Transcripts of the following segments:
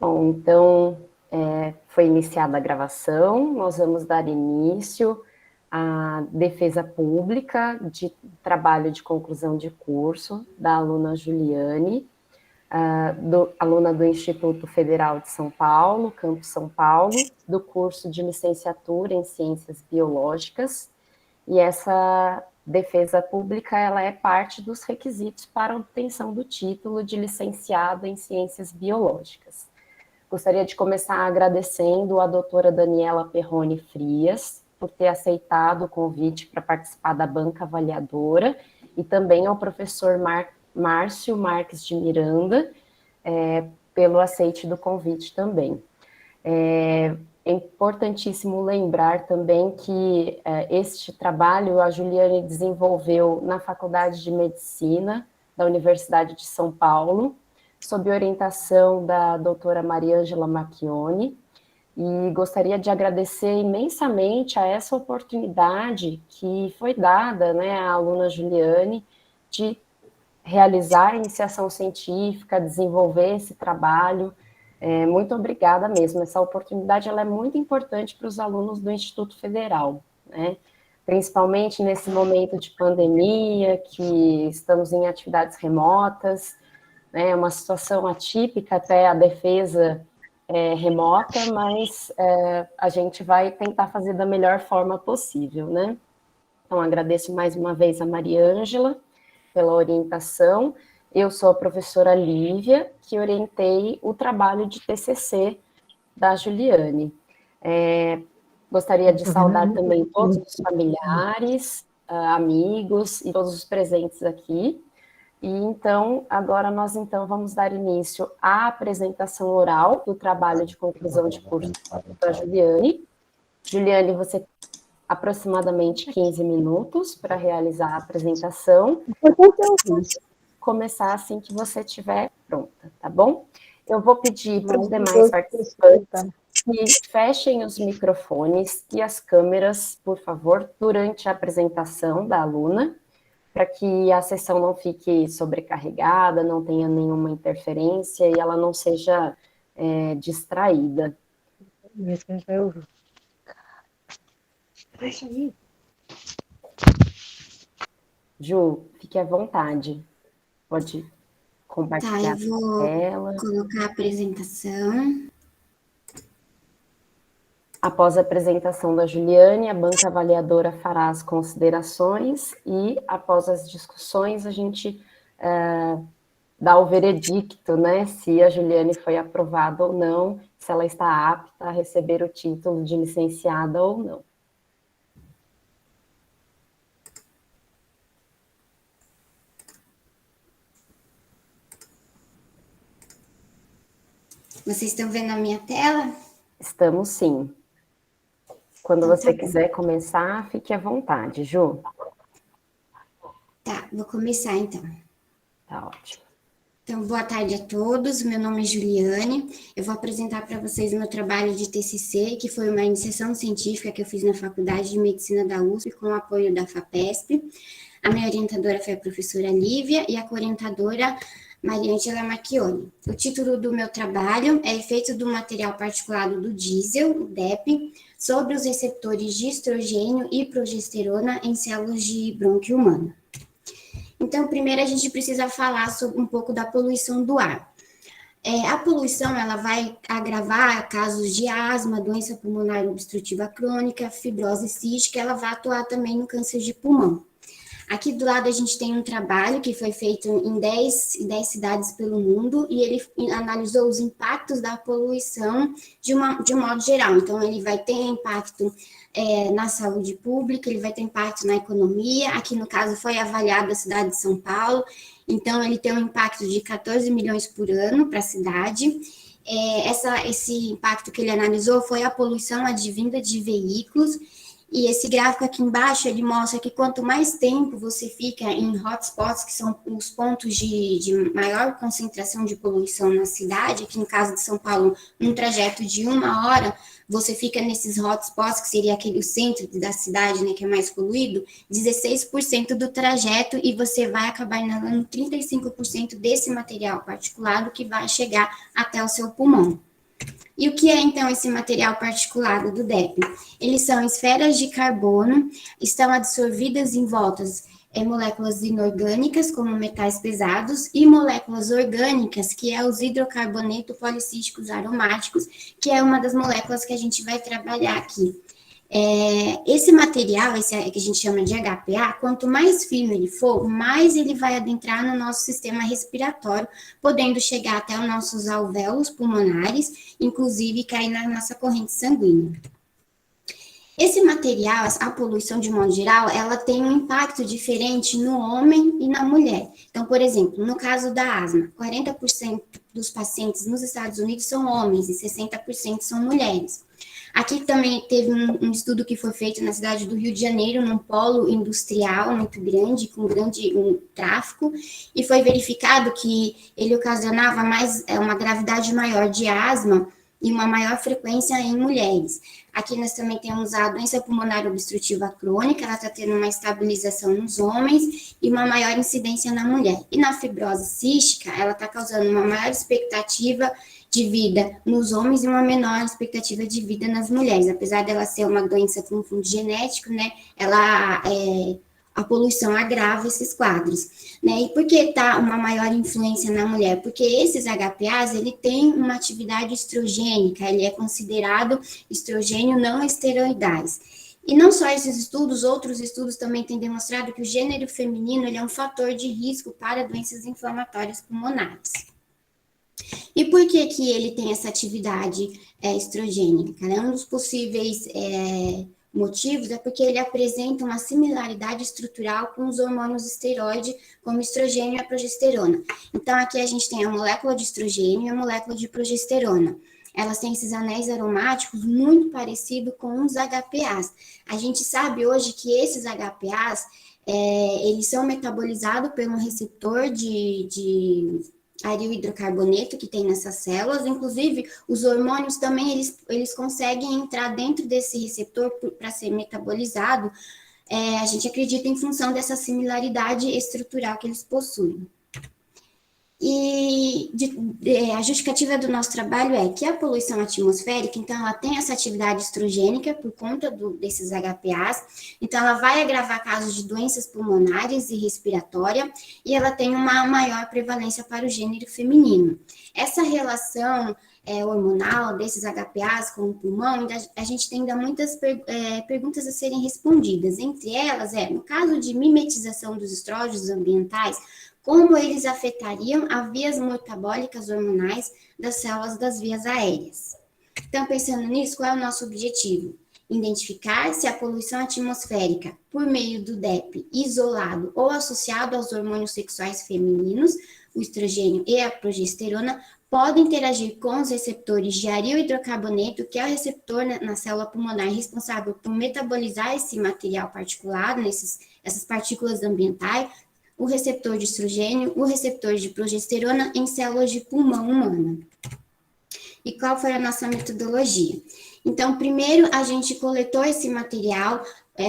Bom, então, foi iniciada a gravação, nós vamos dar início à defesa pública de trabalho de conclusão de curso da aluna Juliane, aluna do Instituto Federal de São Paulo, Campus São Paulo, do curso de licenciatura em Ciências Biológicas, e essa defesa pública ela é parte dos requisitos para a obtenção do título de licenciado em Ciências Biológicas. Gostaria de começar agradecendo a doutora Daniela Perrone Frias por ter aceitado o convite para participar da banca avaliadora e também ao professor Márcio Marques de Miranda pelo aceite do convite também. É importantíssimo lembrar também que este trabalho a Juliane desenvolveu na Faculdade de Medicina da Universidade de São Paulo, sob orientação da doutora Mariângela Macchione, e gostaria de agradecer imensamente a essa oportunidade que foi dada, né, à aluna Juliane de realizar a iniciação científica, desenvolver esse trabalho. Muito obrigada mesmo, essa oportunidade ela é muito importante para os alunos do Instituto Federal, né? Principalmente nesse momento de pandemia, que estamos em atividades remotas, né? Uma situação atípica até a defesa remota, mas a gente vai tentar fazer da melhor forma possível, né? Então, agradeço mais uma vez a Mariângela pela orientação. Eu sou a professora Lívia, que orientei o trabalho de TCC da Juliane. Gostaria de saudar também todos os familiares, amigos e todos os presentes aqui. E então, agora nós vamos dar início à apresentação oral do trabalho de conclusão de curso da Juliane. Juliane, você tem aproximadamente 15 minutos para realizar a apresentação. Pode começar assim que você estiver pronta, tá bom? Eu vou pedir para os demais participantes que fechem os microfones e as câmeras, por favor, durante a apresentação da aluna, para que a sessão não fique sobrecarregada, não tenha nenhuma interferência e ela não seja distraída. Ju, fique à vontade. Pode compartilhar a tela. Tá, eu vou colocar a apresentação. Após a apresentação da Juliane, a banca avaliadora fará as considerações e, após as discussões, a gente dá o veredicto, né, se a Juliane foi aprovada ou não, se ela está apta a receber o título de licenciada ou não. Vocês estão vendo a minha tela? Estamos sim. Quando então, você quiser começar, fique à vontade, Ju. Tá, vou começar então. Tá ótimo. Então, boa tarde a todos, meu nome é Juliane, eu vou apresentar para vocês o meu trabalho de TCC, que foi uma iniciação científica que eu fiz na Faculdade de Medicina da USP, com o apoio da FAPESP. A minha orientadora foi a professora Lívia e a coorientadora Mariângela Macchione. O título do meu trabalho é Efeito do material particulado do diesel, o DEP, sobre os receptores de estrogênio e progesterona em células de brônquio humano. Então, primeiro a gente precisa falar sobre um pouco da poluição do ar. A poluição ela vai agravar casos de asma, doença pulmonar obstrutiva crônica, fibrose cística, ela vai atuar também no câncer de pulmão. Aqui do lado a gente tem um trabalho que foi feito em 10 cidades pelo mundo e ele analisou os impactos da poluição de um modo geral. Então, ele vai ter impacto na saúde pública, ele vai ter impacto na economia. Aqui, no caso, foi avaliado a cidade de São Paulo. Então, ele tem um impacto de 14 milhões por ano para a cidade. Esse impacto que ele analisou foi a poluição advinda de veículos. E esse gráfico aqui embaixo, ele mostra que quanto mais tempo você fica em hotspots, que são os pontos de maior concentração de poluição na cidade, aqui no caso de São Paulo, num trajeto de 1 hora, você fica nesses hotspots, que seria aquele centro da cidade, né, que é mais poluído, 16% do trajeto, e você vai acabar inalando 35% desse material particulado que vai chegar até o seu pulmão. E o que é, então, esse material particulado do DEP? Eles são esferas de carbono, estão absorvidas em voltas moléculas inorgânicas, como metais pesados, e moléculas orgânicas, que é os hidrocarboneto policísticos aromáticos, que é uma das moléculas que a gente vai trabalhar aqui. Esse material, esse que a gente chama de HPA, quanto mais fino ele for, mais ele vai adentrar no nosso sistema respiratório, podendo chegar até os nossos alvéolos pulmonares, inclusive cair na nossa corrente sanguínea. Esse material, a poluição de modo geral, ela tem um impacto diferente no homem e na mulher. Então, por exemplo, no caso da asma, 40% dos pacientes nos Estados Unidos são homens e 60% são mulheres. Aqui também teve um estudo que foi feito na cidade do Rio de Janeiro, num polo industrial muito grande, com grande tráfego, e foi verificado que ele ocasionava uma gravidade maior de asma e uma maior frequência em mulheres. Aqui nós também temos a doença pulmonar obstrutiva crônica, ela está tendo uma estabilização nos homens e uma maior incidência na mulher. E na fibrose cística, ela está causando uma maior expectativa de vida nos homens e uma menor expectativa de vida nas mulheres. Apesar dela ser uma doença com fundo genético, né, a poluição agrava esses quadros, né? E por que está uma maior influência na mulher? Porque esses HPAs, ele tem uma atividade estrogênica, ele é considerado estrogênio não esteroidais. E não só esses estudos, outros estudos também têm demonstrado que o gênero feminino ele é um fator de risco para doenças inflamatórias pulmonares. E por que que ele tem essa atividade estrogênica? Um dos possíveis motivos é porque ele apresenta uma similaridade estrutural com os hormônios esteroide, como estrogênio e a progesterona. Então, aqui a gente tem a molécula de estrogênio e a molécula de progesterona. Elas têm esses anéis aromáticos muito parecidos com os HPAs. A gente sabe hoje que esses HPAs, eles são metabolizados pelo receptor de aril hidrocarboneto que tem nessas células, inclusive os hormônios também, eles conseguem entrar dentro desse receptor para ser metabolizado, a gente acredita em função dessa similaridade estrutural que eles possuem. E a justificativa do nosso trabalho é que a poluição atmosférica, então, ela tem essa atividade estrogênica por conta desses HPAs, então ela vai agravar casos de doenças pulmonares e respiratória, e ela tem uma maior prevalência para o gênero feminino. Essa relação hormonal desses HPAs com o pulmão, a gente tem ainda muitas perguntas a serem respondidas. Entre elas, no caso de mimetização dos estrógenos ambientais, como eles afetariam as vias metabólicas hormonais das células das vias aéreas. Então, pensando nisso, qual é o nosso objetivo? Identificar se a poluição atmosférica, por meio do DEP, isolado ou associado aos hormônios sexuais femininos, o estrogênio e a progesterona, podem interagir com os receptores de aril hidrocarboneto, que é o receptor na célula pulmonar responsável por metabolizar esse material particulado, essas partículas ambientais, o receptor de estrogênio, o receptor de progesterona em células de pulmão humana. E qual foi a nossa metodologia? Então, primeiro a gente coletou esse material,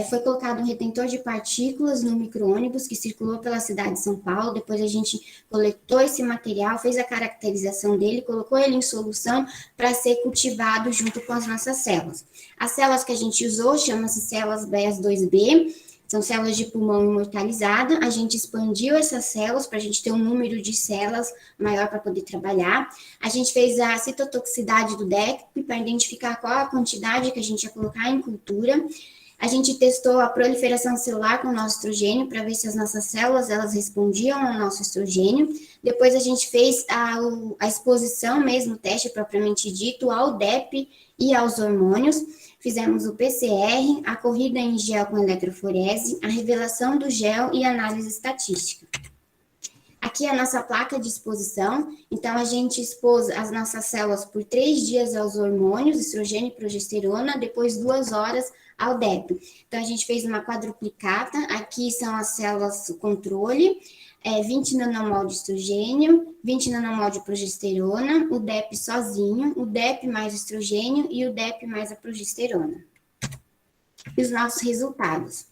foi colocado um retentor de partículas no micro-ônibus que circulou pela cidade de São Paulo, depois a gente coletou esse material, fez a caracterização dele, colocou ele em solução para ser cultivado junto com as nossas células. As células que a gente usou chamam-se células BES2B, são células de pulmão imortalizada, a gente expandiu essas células para a gente ter um número de células maior para poder trabalhar. A gente fez a citotoxicidade do DEP para identificar qual a quantidade que a gente ia colocar em cultura. A gente testou a proliferação celular com o nosso estrogênio para ver se as nossas células elas respondiam ao nosso estrogênio. Depois a gente fez a exposição mesmo, o teste propriamente dito, ao DEP e aos hormônios. Fizemos o PCR, a corrida em gel com eletroforese, a revelação do gel e análise estatística. Aqui é a nossa placa de exposição, então a gente expôs as nossas células por 3 dias aos hormônios, estrogênio e progesterona, depois 2 horas ao DEP. Então a gente fez uma quadruplicata, aqui são as células controle, 20 nanomol de estrogênio, 20 nanomol de progesterona, o DEP sozinho, o DEP mais estrogênio e o DEP mais a progesterona. E os nossos resultados.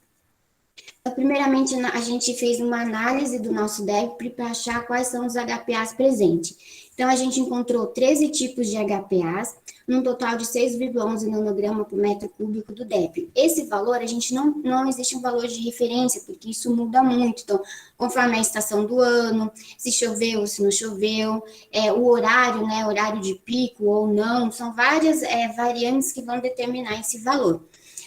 Primeiramente, a gente fez uma análise do nosso DEP para achar quais são os HPAs presentes. Então, a gente encontrou 13 tipos de HPAs, num total de 6,11 nanograma por metro cúbico do DEP. Esse valor, a gente não existe um valor de referência, porque isso muda muito. Então, conforme a estação do ano, se choveu, se não choveu, o horário, né, horário de pico ou não, são várias variantes que vão determinar esse valor.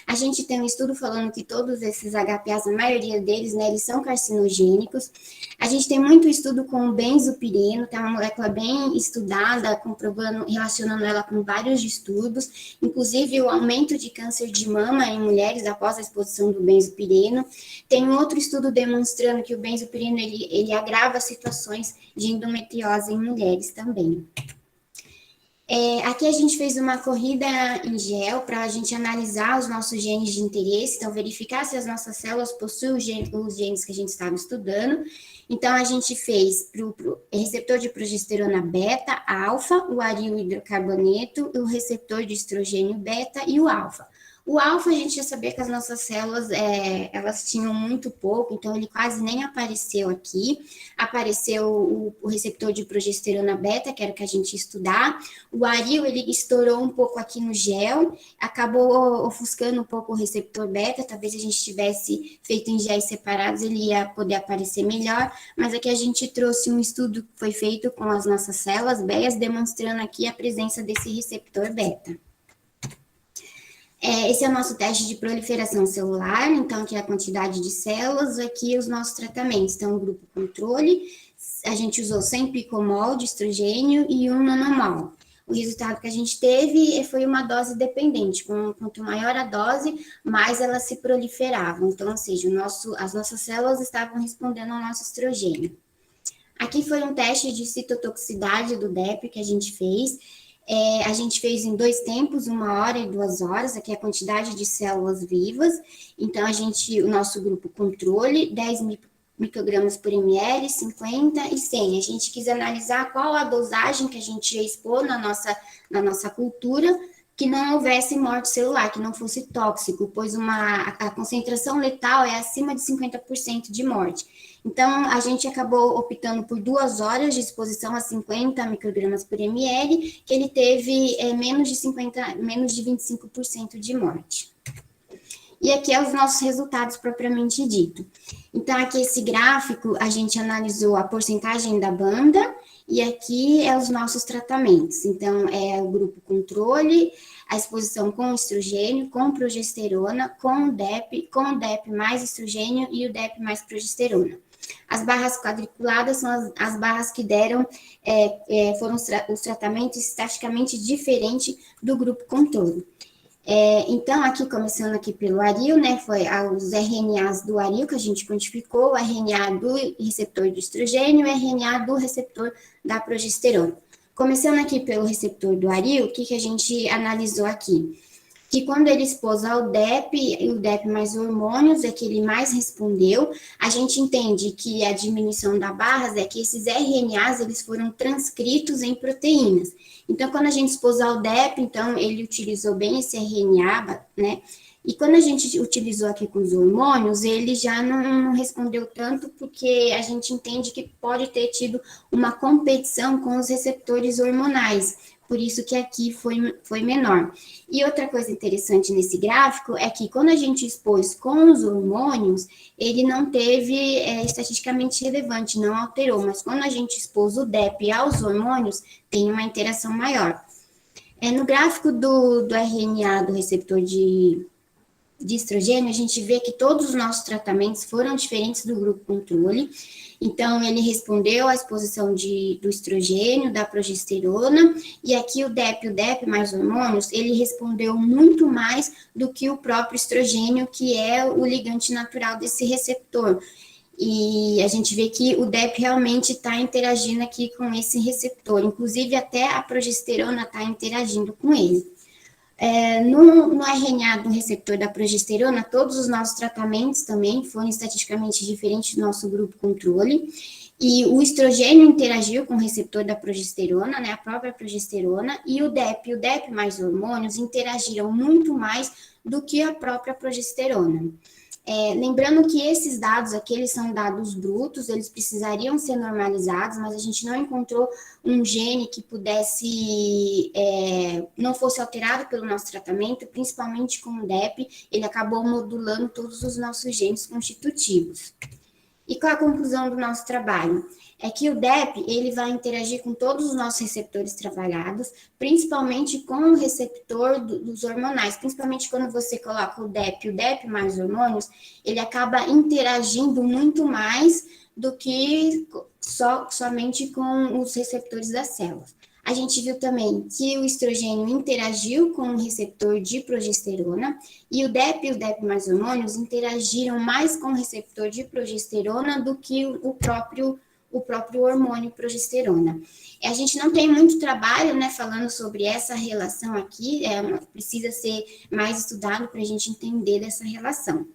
A gente tem um estudo falando que todos esses HPAs, a maioria deles, né, eles são carcinogênicos. A gente tem muito estudo com o benzopireno, que é uma molécula bem estudada, comprovando, relacionando ela com vários estudos, inclusive o aumento de câncer de mama em mulheres após a exposição do benzopireno. Tem um outro estudo demonstrando que o benzopireno, ele agrava situações de endometriose em mulheres também. Aqui a gente fez uma corrida em gel para a gente analisar os nossos genes de interesse, então verificar se as nossas células possuem os genes que a gente estava estudando. Então, a gente fez para o receptor de progesterona beta, alfa, o aril hidrocarboneto, o receptor de estrogênio beta e o alfa. O alfa, a gente já sabia que as nossas células, elas tinham muito pouco, então ele quase nem apareceu aqui. Apareceu o receptor de progesterona beta, que era o que a gente ia estudar. O aril, ele estourou um pouco aqui no gel, acabou ofuscando um pouco o receptor beta, talvez a gente tivesse feito em géis separados, ele ia poder aparecer melhor, mas aqui a gente trouxe um estudo que foi feito com as nossas células BEAs, demonstrando aqui a presença desse receptor beta. Esse é o nosso teste de proliferação celular, então aqui é a quantidade de células, aqui os nossos tratamentos. Então, o grupo controle, a gente usou 100 picomol de estrogênio e 1 nanomol. O resultado que a gente teve foi uma dose dependente. Quanto maior a dose, mais elas se proliferavam. Então, ou seja, as nossas células estavam respondendo ao nosso estrogênio. Aqui foi um teste de citotoxicidade do DEP que a gente fez. A gente fez em 2 tempos, 1 hora e 2 horas, aqui é a quantidade de células vivas. Então, o nosso grupo controle, 10 microgramas por ml, 50 e 100. A gente quis analisar qual a dosagem que a gente ia expor na nossa cultura, que não houvesse morte celular, que não fosse tóxico, pois a concentração letal é acima de 50% de morte. Então, a gente acabou optando por 2 horas de exposição a 50 microgramas por ml, que ele teve menos de 25% de morte. E aqui é os nossos resultados propriamente dito. Então, aqui esse gráfico, a gente analisou a porcentagem da banda, e aqui é os nossos tratamentos. Então, é o grupo controle, a exposição com estrogênio, com progesterona, com o DEP mais estrogênio e o DEP mais progesterona. As barras quadriculadas são as barras que deram, foram os tratamentos estatisticamente diferentes do grupo controle. Então, aqui, começando aqui pelo aril, né, foi os RNAs do aril que a gente quantificou, o RNA do receptor de estrogênio e o RNA do receptor da progesterona. Começando aqui pelo receptor do aril, o que a gente analisou aqui? Que quando ele expôs ao DEP, e o DEP mais hormônios, é que ele mais respondeu, a gente entende que a diminuição da barras é que esses RNAs, eles foram transcritos em proteínas. Então, quando a gente expôs ao DEP, então, ele utilizou bem esse RNA, né? E quando a gente utilizou aqui com os hormônios, ele já não respondeu tanto, porque a gente entende que pode ter tido uma competição com os receptores hormonais, por isso que aqui foi menor. E outra coisa interessante nesse gráfico é que quando a gente expôs com os hormônios, ele não teve estatisticamente relevante, não alterou, mas quando a gente expôs o DEP aos hormônios, tem uma interação maior. No gráfico do RNA do receptor de estrogênio, a gente vê que todos os nossos tratamentos foram diferentes do grupo controle. Então, ele respondeu à exposição do estrogênio, da progesterona, e aqui o DEP mais hormônios, ele respondeu muito mais do que o próprio estrogênio, que é o ligante natural desse receptor. E a gente vê que o DEP realmente está interagindo aqui com esse receptor, inclusive até a progesterona está interagindo com ele. No RNA do receptor da progesterona, todos os nossos tratamentos também foram estatisticamente diferentes do nosso grupo controle, e o estrogênio interagiu com o receptor da progesterona, né, a própria progesterona, e o DEP mais hormônios interagiram muito mais do que a própria progesterona. Lembrando que esses dados aqui, eles são dados brutos, eles precisariam ser normalizados, mas a gente não encontrou um gene que pudesse, não fosse alterado pelo nosso tratamento, principalmente com o DEP, ele acabou modulando todos os nossos genes constitutivos. E qual a conclusão do nosso trabalho? É que o DEP, ele vai interagir com todos os nossos receptores trabalhados, principalmente com o receptor dos hormonais, principalmente quando você coloca o DEP mais hormônios, ele acaba interagindo muito mais do que somente com os receptores das células. A gente viu também que o estrogênio interagiu com o receptor de progesterona e o DEP e o DEP mais hormônios interagiram mais com o receptor de progesterona do que o próprio hormônio progesterona. A gente não tem muito trabalho, né, falando sobre essa relação aqui, precisa ser mais estudado para a gente entender dessa relação.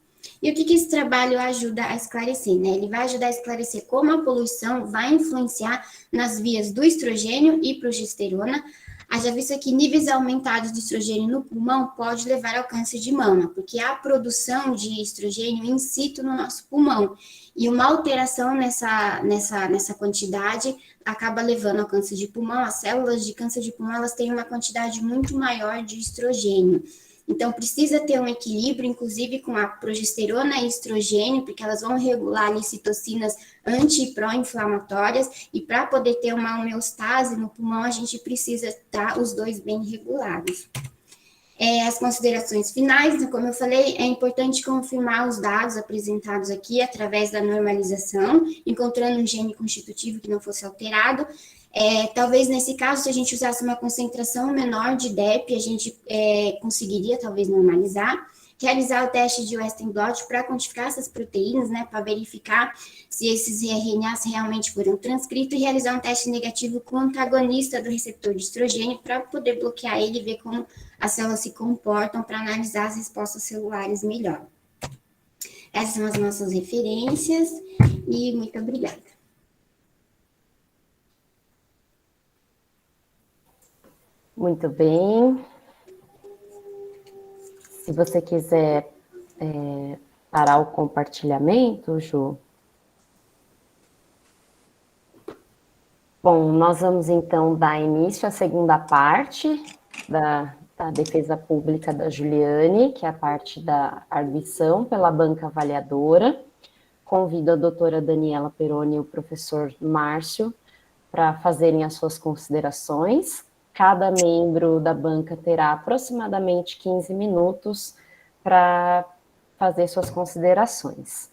E o que esse trabalho ajuda a esclarecer, né? Ele vai ajudar a esclarecer como a poluição vai influenciar nas vias do estrogênio e progesterona. Haja vista que níveis aumentados de estrogênio no pulmão pode levar ao câncer de mama, porque há produção de estrogênio in situ no nosso pulmão. E uma alteração nessa quantidade acaba levando ao câncer de pulmão. As células de câncer de pulmão, elas têm uma quantidade muito maior de estrogênio. Então, precisa ter um equilíbrio, inclusive com a progesterona e estrogênio, porque elas vão regular ali citocinas anti- e pró-inflamatórias, e para poder ter uma homeostase no pulmão, a gente precisa estar os dois bem regulados. As considerações finais, como eu falei, é importante confirmar os dados apresentados aqui através da normalização, encontrando um gene constitutivo que não fosse alterado. Talvez nesse caso, se a gente usasse uma concentração menor de DEP, a gente conseguiria talvez normalizar. Realizar o teste de Western blot para quantificar essas proteínas, né, para verificar se esses RNAs realmente foram transcritos, e realizar um teste negativo com o antagonista do receptor de estrogênio para poder bloquear ele e ver como as células se comportam para analisar as respostas celulares melhor. Essas são as nossas referências e muito obrigada. Muito bem. Se você quiser parar o compartilhamento, Ju. Bom, nós vamos então dar início à segunda parte da defesa pública da Juliane, que é a parte da arguição pela banca avaliadora. Convido a doutora Daniela Peroni e o professor Márcio para fazerem as suas considerações. Cada membro da banca terá aproximadamente 15 minutos para fazer suas considerações.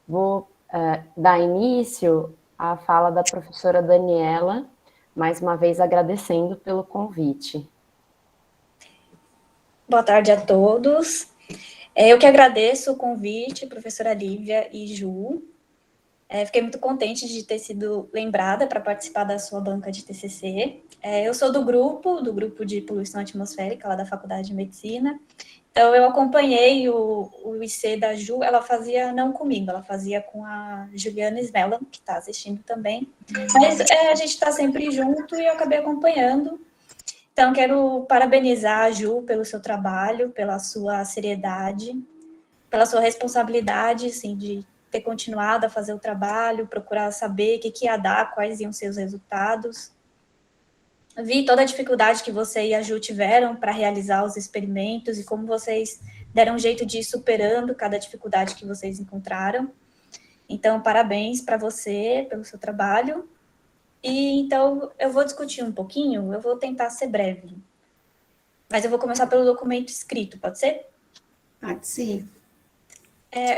Vou dar início à fala da professora Daniela, mais uma vez agradecendo pelo convite. Boa tarde a todos. Eu que agradeço o convite, professora Lívia e Ju. Fiquei muito contente de ter sido lembrada para participar da sua banca de TCC. Eu sou do grupo de poluição atmosférica, lá da Faculdade de Medicina. Então, eu acompanhei o IC da Ju, ela fazia não comigo, ela fazia com a Juliana Smellan, que está assistindo também. Mas a gente está sempre junto e eu acabei acompanhando. Então, quero parabenizar a Ju pelo seu trabalho, pela sua seriedade, pela sua responsabilidade, assim, de ter continuado a fazer o trabalho, procurar saber o que ia dar, quais iam ser os resultados. Vi toda a dificuldade que você e a Ju tiveram para realizar os experimentos e como vocês deram um jeito de ir superando cada dificuldade que vocês encontraram. Então, parabéns para você pelo seu trabalho. E então, eu vou discutir um pouquinho, eu vou tentar ser breve. Mas eu vou começar pelo documento escrito, pode ser? Pode ser.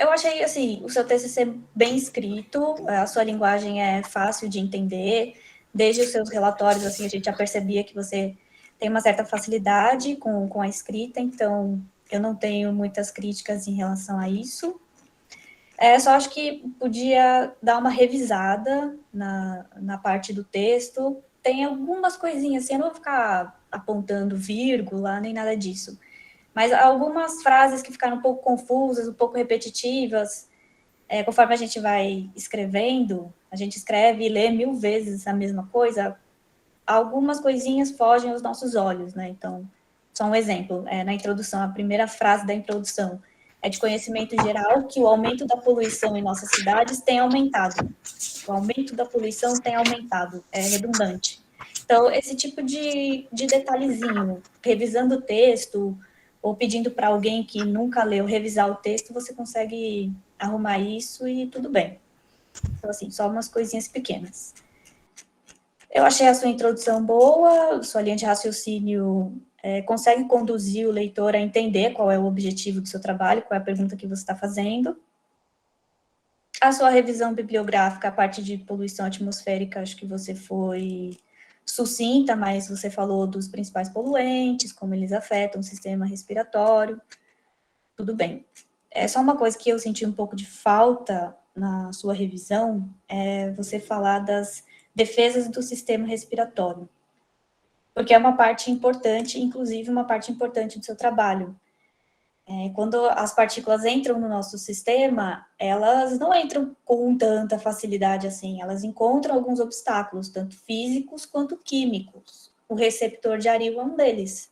Eu achei, assim, o seu TCC bem escrito, a sua linguagem é fácil de entender, desde os seus relatórios, assim, a gente já percebia que você tem uma certa facilidade com a escrita, então eu não tenho muitas críticas em relação a isso. Só acho que podia dar uma revisada na parte do texto. Tem algumas coisinhas, assim, eu não vou ficar apontando vírgula, nem nada disso. Mas algumas frases que ficaram um pouco confusas, um pouco repetitivas, conforme a gente vai escrevendo, a gente escreve e lê 1000 vezes a mesma coisa, algumas coisinhas fogem aos nossos olhos, né? Então, só um exemplo, na introdução, a primeira frase da introdução, é de conhecimento geral que o aumento da poluição em nossas cidades tem aumentado. O aumento da poluição tem aumentado, é redundante. Então, esse tipo de detalhezinho, revisando o texto, ou pedindo para alguém que nunca leu revisar o texto, você consegue arrumar isso e tudo bem. Então, assim, só umas coisinhas pequenas. Eu achei a sua introdução boa, sua linha de raciocínio consegue conduzir o leitor a entender qual é o objetivo do seu trabalho, qual é a pergunta que você está fazendo. A sua revisão bibliográfica, a parte de poluição atmosférica, acho que você foi sucinta, mas você falou dos principais poluentes, como eles afetam o sistema respiratório, tudo bem. É só uma coisa que eu senti um pouco de falta na sua revisão, é você falar das defesas do sistema respiratório, porque é uma parte importante, inclusive uma parte importante do seu trabalho. Quando as partículas entram no nosso sistema, elas não entram com tanta facilidade assim, elas encontram alguns obstáculos, tanto físicos quanto químicos. O receptor de Aril é um deles.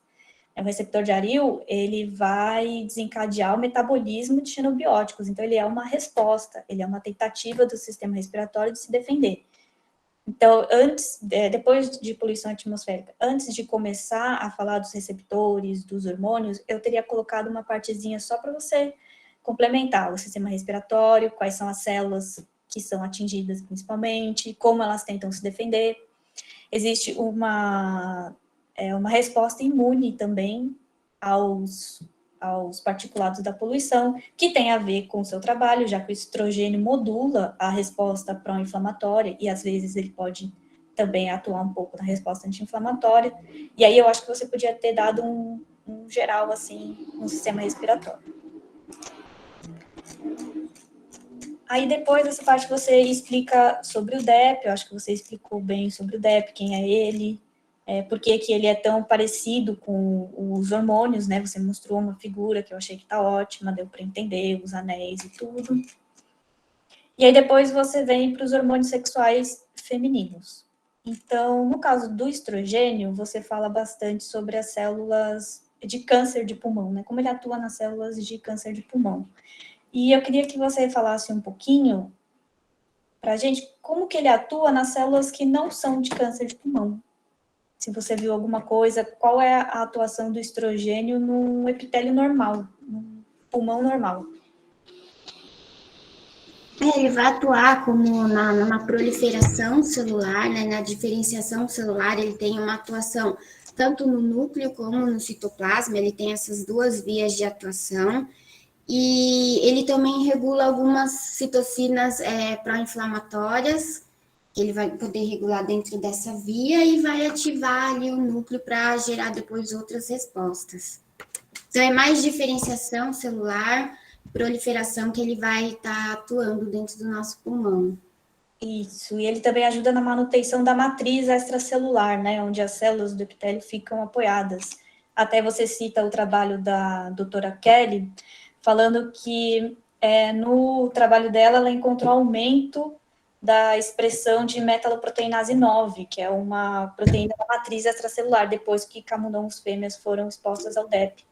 O receptor de Aril, ele vai desencadear o metabolismo de xenobióticos, então ele é uma resposta, ele é uma tentativa do sistema respiratório de se defender. Então, depois de poluição atmosférica, antes de começar a falar dos receptores, dos hormônios, eu teria colocado uma partezinha só para você complementar o sistema respiratório, quais são as células que são atingidas principalmente, como elas tentam se defender. Existe uma resposta imune também aos particulados da poluição, que tem a ver com o seu trabalho, já que o estrogênio modula a resposta pró-inflamatória, e às vezes ele pode também atuar um pouco na resposta anti-inflamatória, e aí eu acho que você podia ter dado um geral, assim, no sistema respiratório. Aí depois dessa parte você explica sobre o DEP, eu acho que você explicou bem sobre o DEP, quem é ele, por que ele é tão parecido com os hormônios, né? Você mostrou uma figura que eu achei que tá ótima, deu para entender os anéis e tudo. E aí depois você vem para os hormônios sexuais femininos. Então, no caso do estrogênio, você fala bastante sobre as células de câncer de pulmão, né? Como ele atua nas células de câncer de pulmão. E eu queria que você falasse um pouquinho para a gente como que ele atua nas células que não são de câncer de pulmão. Se você viu alguma coisa, qual é a atuação do estrogênio num epitélio normal, num pulmão normal? Ele vai atuar como numa proliferação celular, né, na diferenciação celular, ele tem uma atuação tanto no núcleo como no citoplasma, ele tem essas duas vias de atuação, e ele também regula algumas citocinas pró-inflamatórias, que ele vai poder regular dentro dessa via e vai ativar ali o núcleo para gerar depois outras respostas. Então, é mais diferenciação celular, proliferação que ele vai estar atuando dentro do nosso pulmão. Isso, e ele também ajuda na manutenção da matriz extracelular, né, onde as células do epitélio ficam apoiadas. Até você cita o trabalho da doutora Kelly, falando que no trabalho dela, ela encontrou aumento da expressão de metaloproteinase 9, que é uma proteína da matriz extracelular, depois que camundongos fêmeas foram expostas ao DEP.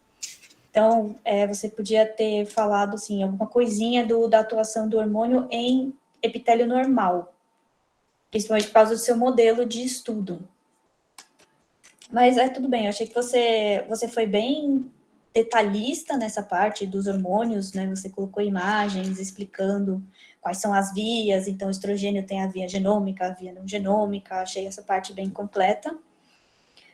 Então, você podia ter falado, assim, alguma coisinha da atuação do hormônio em epitélio normal, principalmente por causa do seu modelo de estudo. Mas tudo bem, eu achei que você foi bem detalhista nessa parte dos hormônios, né? Você colocou imagens explicando quais são as vias, então o estrogênio tem a via genômica, a via não genômica, achei essa parte bem completa.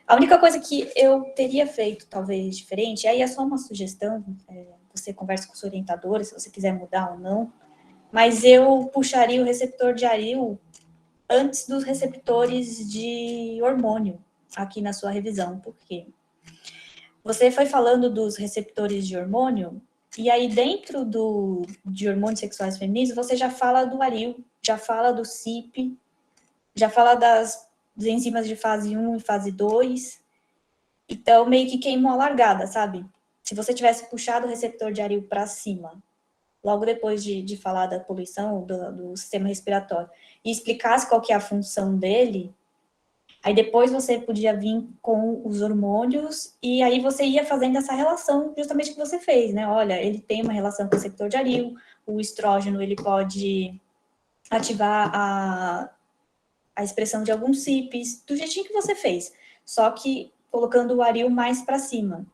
A única coisa que eu teria feito, talvez, diferente, aí é só uma sugestão, você conversa com o seu orientador, se você quiser mudar ou não, mas eu puxaria o receptor de Aril antes dos receptores de hormônio aqui na sua revisão, porque você foi falando dos receptores de hormônio, e aí dentro de hormônios sexuais femininos, você já fala do Aril, já fala do CYP, já fala das enzimas de fase 1 e fase 2, então meio que queimou a largada, sabe? Se você tivesse puxado o receptor de Aril para cima, logo depois de falar da poluição do sistema respiratório, e explicasse qual que é a função dele, Aí depois você podia vir com os hormônios, e aí você ia fazendo essa relação justamente que você fez, né? Olha, ele tem uma relação com o receptor de Aril, o estrógeno, ele pode ativar a expressão de alguns CIPs, do jeitinho que você fez, só que colocando o Aril mais para cima.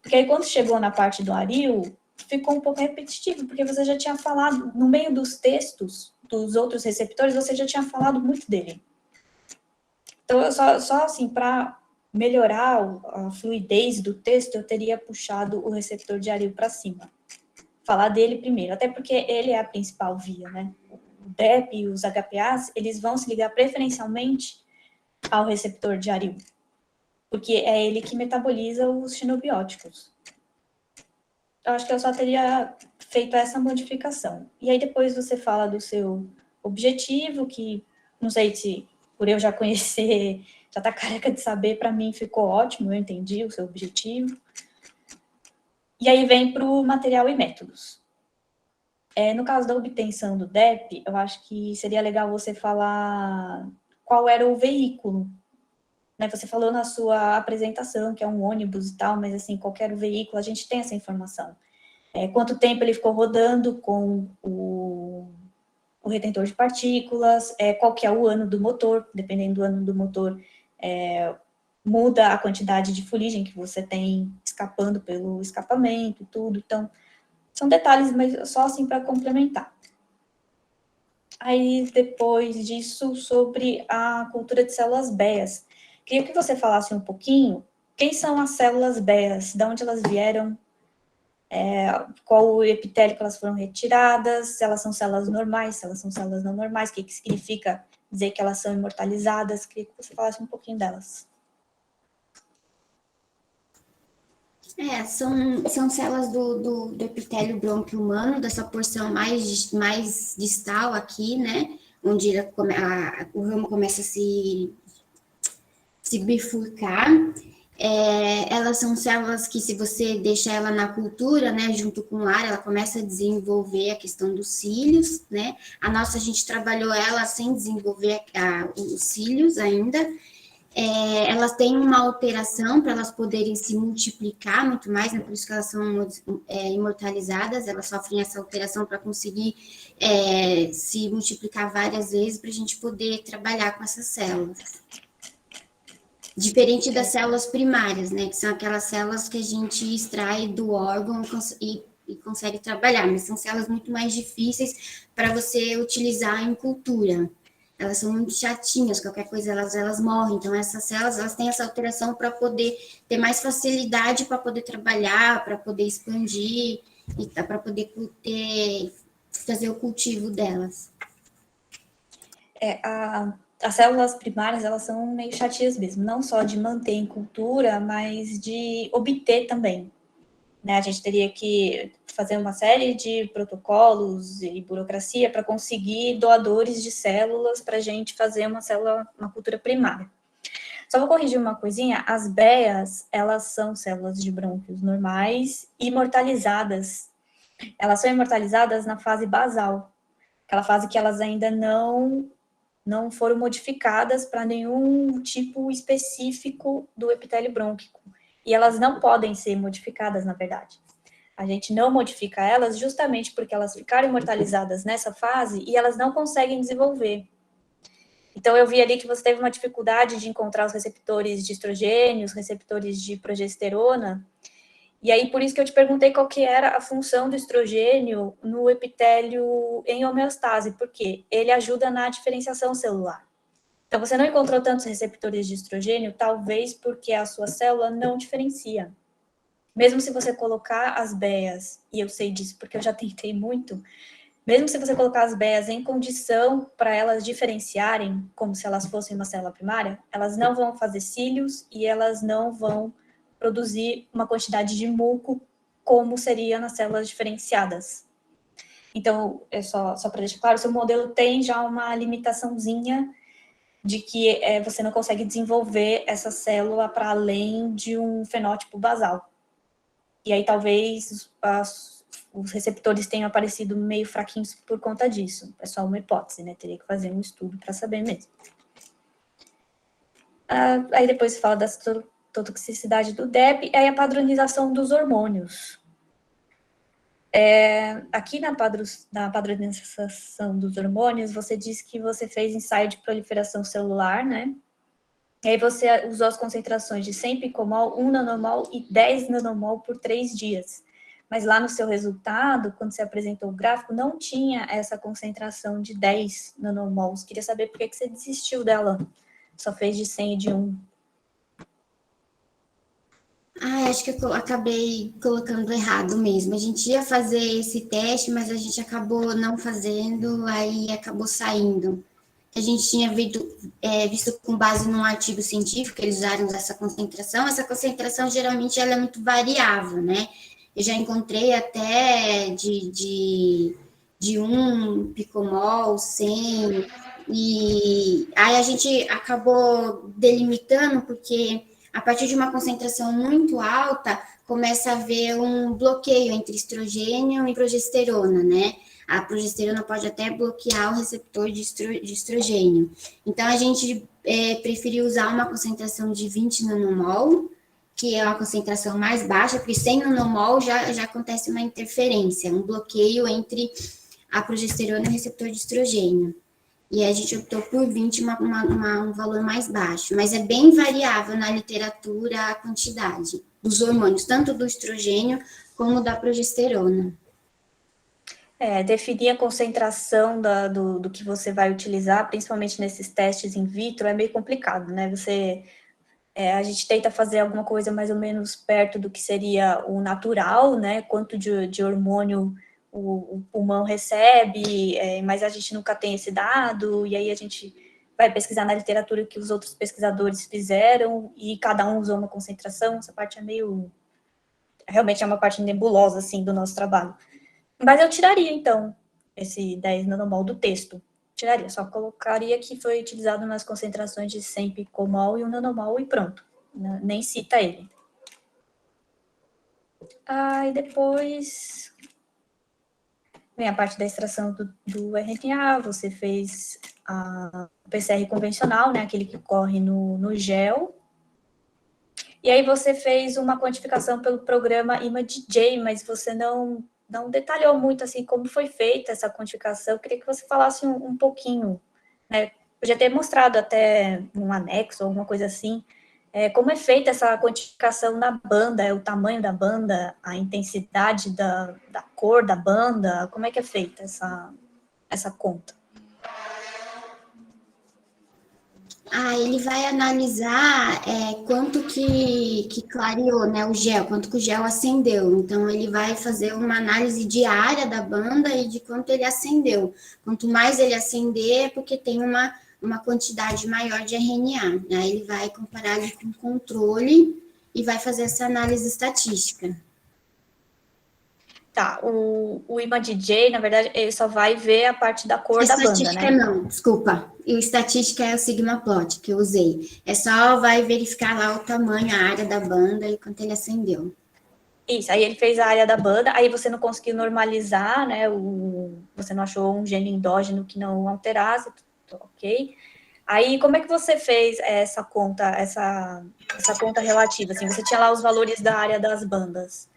Porque aí quando chegou na parte do Aril, ficou um pouco repetitivo, porque você já tinha falado, no meio dos textos dos outros receptores, você já tinha falado muito dele. Então, eu só assim, para melhorar a fluidez do texto, eu teria puxado o receptor de Aril para cima. Falar dele primeiro, até porque ele é a principal via, né? O DEP e os HPAs, eles vão se ligar preferencialmente ao receptor de Aril, porque é ele que metaboliza os xenobióticos. Eu acho que eu só teria feito essa modificação. E aí depois você fala do seu objetivo, que não sei se por eu já conhecer, já tá careca de saber, para mim ficou ótimo, eu entendi o seu objetivo. E aí vem para o material e métodos. No caso da obtenção do DEP, eu acho que seria legal você falar qual era o veículo. Né? Você falou na sua apresentação que é um ônibus e tal, mas assim, qualquer veículo, a gente tem essa informação. Quanto tempo ele ficou rodando com o retentor de partículas, qual que é o ano do motor, dependendo do ano do motor, muda a quantidade de fuligem que você tem escapando pelo escapamento e tudo. Então, são detalhes, mas só assim para complementar. Aí, depois disso, sobre a cultura de células BEAs. Queria que você falasse um pouquinho quem são as células BEAs, de onde elas vieram, qual o epitélio que elas foram retiradas, se elas são células normais, se elas são células não normais, o que significa dizer que elas são imortalizadas. Queria que você falasse um pouquinho delas. São células do epitélio brônquio humano, dessa porção mais distal aqui, né? Onde o ramo começa a se bifurcar. Elas são células que, se você deixar ela na cultura, né, junto com o ar, ela começa a desenvolver a questão dos cílios, né? A nossa, a gente trabalhou ela sem desenvolver os cílios ainda. Elas têm uma alteração para elas poderem se multiplicar muito mais, né? Por isso que elas são imortalizadas, elas sofrem essa alteração para conseguir se multiplicar várias vezes para a gente poder trabalhar com essas células. Diferente das células primárias, né? Que são aquelas células que a gente extrai do órgão e consegue trabalhar, mas são células muito mais difíceis para você utilizar em cultura. Elas são muito chatinhas, qualquer coisa elas morrem. Então, essas células, elas têm essa alteração para poder ter mais facilidade para poder trabalhar, para poder expandir, e para poder fazer o cultivo delas. As células primárias, elas são meio chatias mesmo, não só de manter em cultura, mas de obter também. Né? A gente teria que fazer uma série de protocolos e burocracia para conseguir doadores de células para a gente fazer uma cultura primária. Só vou corrigir uma coisinha, as BEAs, elas são células de brônquios normais imortalizadas. Elas são imortalizadas na fase basal, aquela fase que elas ainda não foram modificadas para nenhum tipo específico do epitélio brônquico. E elas não podem ser modificadas, na verdade. A gente não modifica elas justamente porque elas ficaram imortalizadas nessa fase e elas não conseguem desenvolver. Então, eu vi ali que você teve uma dificuldade de encontrar os receptores de estrogênio, os receptores de progesterona, e aí, por isso que eu te perguntei qual que era a função do estrogênio no epitélio em homeostase, porque ele ajuda na diferenciação celular. Então, você não encontrou tantos receptores de estrogênio, talvez porque a sua célula não diferencia. Mesmo se você colocar as BEAs, e eu sei disso porque eu já tentei muito, mesmo se você colocar as BEAs em condição para elas diferenciarem, como se elas fossem uma célula primária, elas não vão fazer cílios e elas não vão produzir uma quantidade de muco como seria nas células diferenciadas. Então, só para deixar claro, o seu modelo tem já uma limitaçãozinha de que você não consegue desenvolver essa célula para além de um fenótipo basal. E aí talvez os receptores tenham aparecido meio fraquinhos por conta disso. É só uma hipótese, né? Teria que fazer um estudo para saber mesmo. Aí depois fala da toxicidade do DEB, aí a padronização dos hormônios. Aqui na padronização dos hormônios, você diz que você fez ensaio de proliferação celular, né? E aí você usou as concentrações de 100 picomol, 1 nanomol e 10 nanomol por 3 dias. Mas lá no seu resultado, quando você apresentou o gráfico, não tinha essa concentração de 10 nanomols. Queria saber por que você desistiu dela. Só fez de 100 e de 1. Acho que eu acabei colocando errado mesmo. A gente ia fazer esse teste, mas a gente acabou não fazendo, aí acabou saindo. A gente tinha visto com base num artigo científico, eles usaram essa concentração. Essa concentração, geralmente, ela é muito variável, né? Eu já encontrei até de 1 picomol, 100, e aí a gente acabou delimitando, porque a partir de uma concentração muito alta, começa a haver um bloqueio entre estrogênio e progesterona, né? A progesterona pode até bloquear o receptor de estrogênio. Então, a gente preferiu usar uma concentração de 20 nanomol, que é uma concentração mais baixa, porque 100 nanomol já acontece uma interferência, um bloqueio entre a progesterona e o receptor de estrogênio. E a gente optou por 20, um valor mais baixo. Mas é bem variável na literatura a quantidade dos hormônios, tanto do estrogênio como da progesterona. Definir a concentração do que você vai utilizar, principalmente nesses testes in vitro, é meio complicado, né? A gente tenta fazer alguma coisa mais ou menos perto do que seria o natural, né? Quanto de hormônio o pulmão recebe, mas a gente nunca tem esse dado, e aí a gente vai pesquisar na literatura que os outros pesquisadores fizeram, e cada um usou uma concentração. Essa parte realmente é uma parte nebulosa, assim, do nosso trabalho. Mas eu tiraria, então, esse 10 nanomol do texto. Tiraria, só colocaria que foi utilizado nas concentrações de 100 picomol e 1 nanomol e pronto. Nem cita ele. E depois vem a parte da extração do RNA, você fez o PCR convencional, né, aquele que corre no gel. E aí você fez uma quantificação pelo programa ImageJ, mas você não detalhou muito, assim, como foi feita essa quantificação. Eu queria que você falasse um pouquinho, né? Podia ter mostrado até um anexo, alguma coisa assim, como é feita essa quantificação na banda, o tamanho da banda, a intensidade da cor da banda, como é que é feita essa conta? Ele vai analisar quanto que clareou, né, o gel, quanto que o gel acendeu. Então, ele vai fazer uma análise diária da banda e de quanto ele acendeu. Quanto mais ele acender, é porque tem uma quantidade maior de RNA. Aí ele vai comparar ali com o controle e vai fazer essa análise estatística. Tá, o ImageJ, na verdade, ele só vai ver a parte da cor da banda, né? Estatística não, desculpa. E o estatística é o Sigma Plot que eu usei. Só vai verificar lá o tamanho, a área da banda e quanto ele acendeu. Isso, aí ele fez a área da banda, aí você não conseguiu normalizar, né? Você não achou um gene endógeno que não alterasse, ok? Aí, como é que você fez essa conta relativa? Assim, você tinha lá os valores da área das bandas.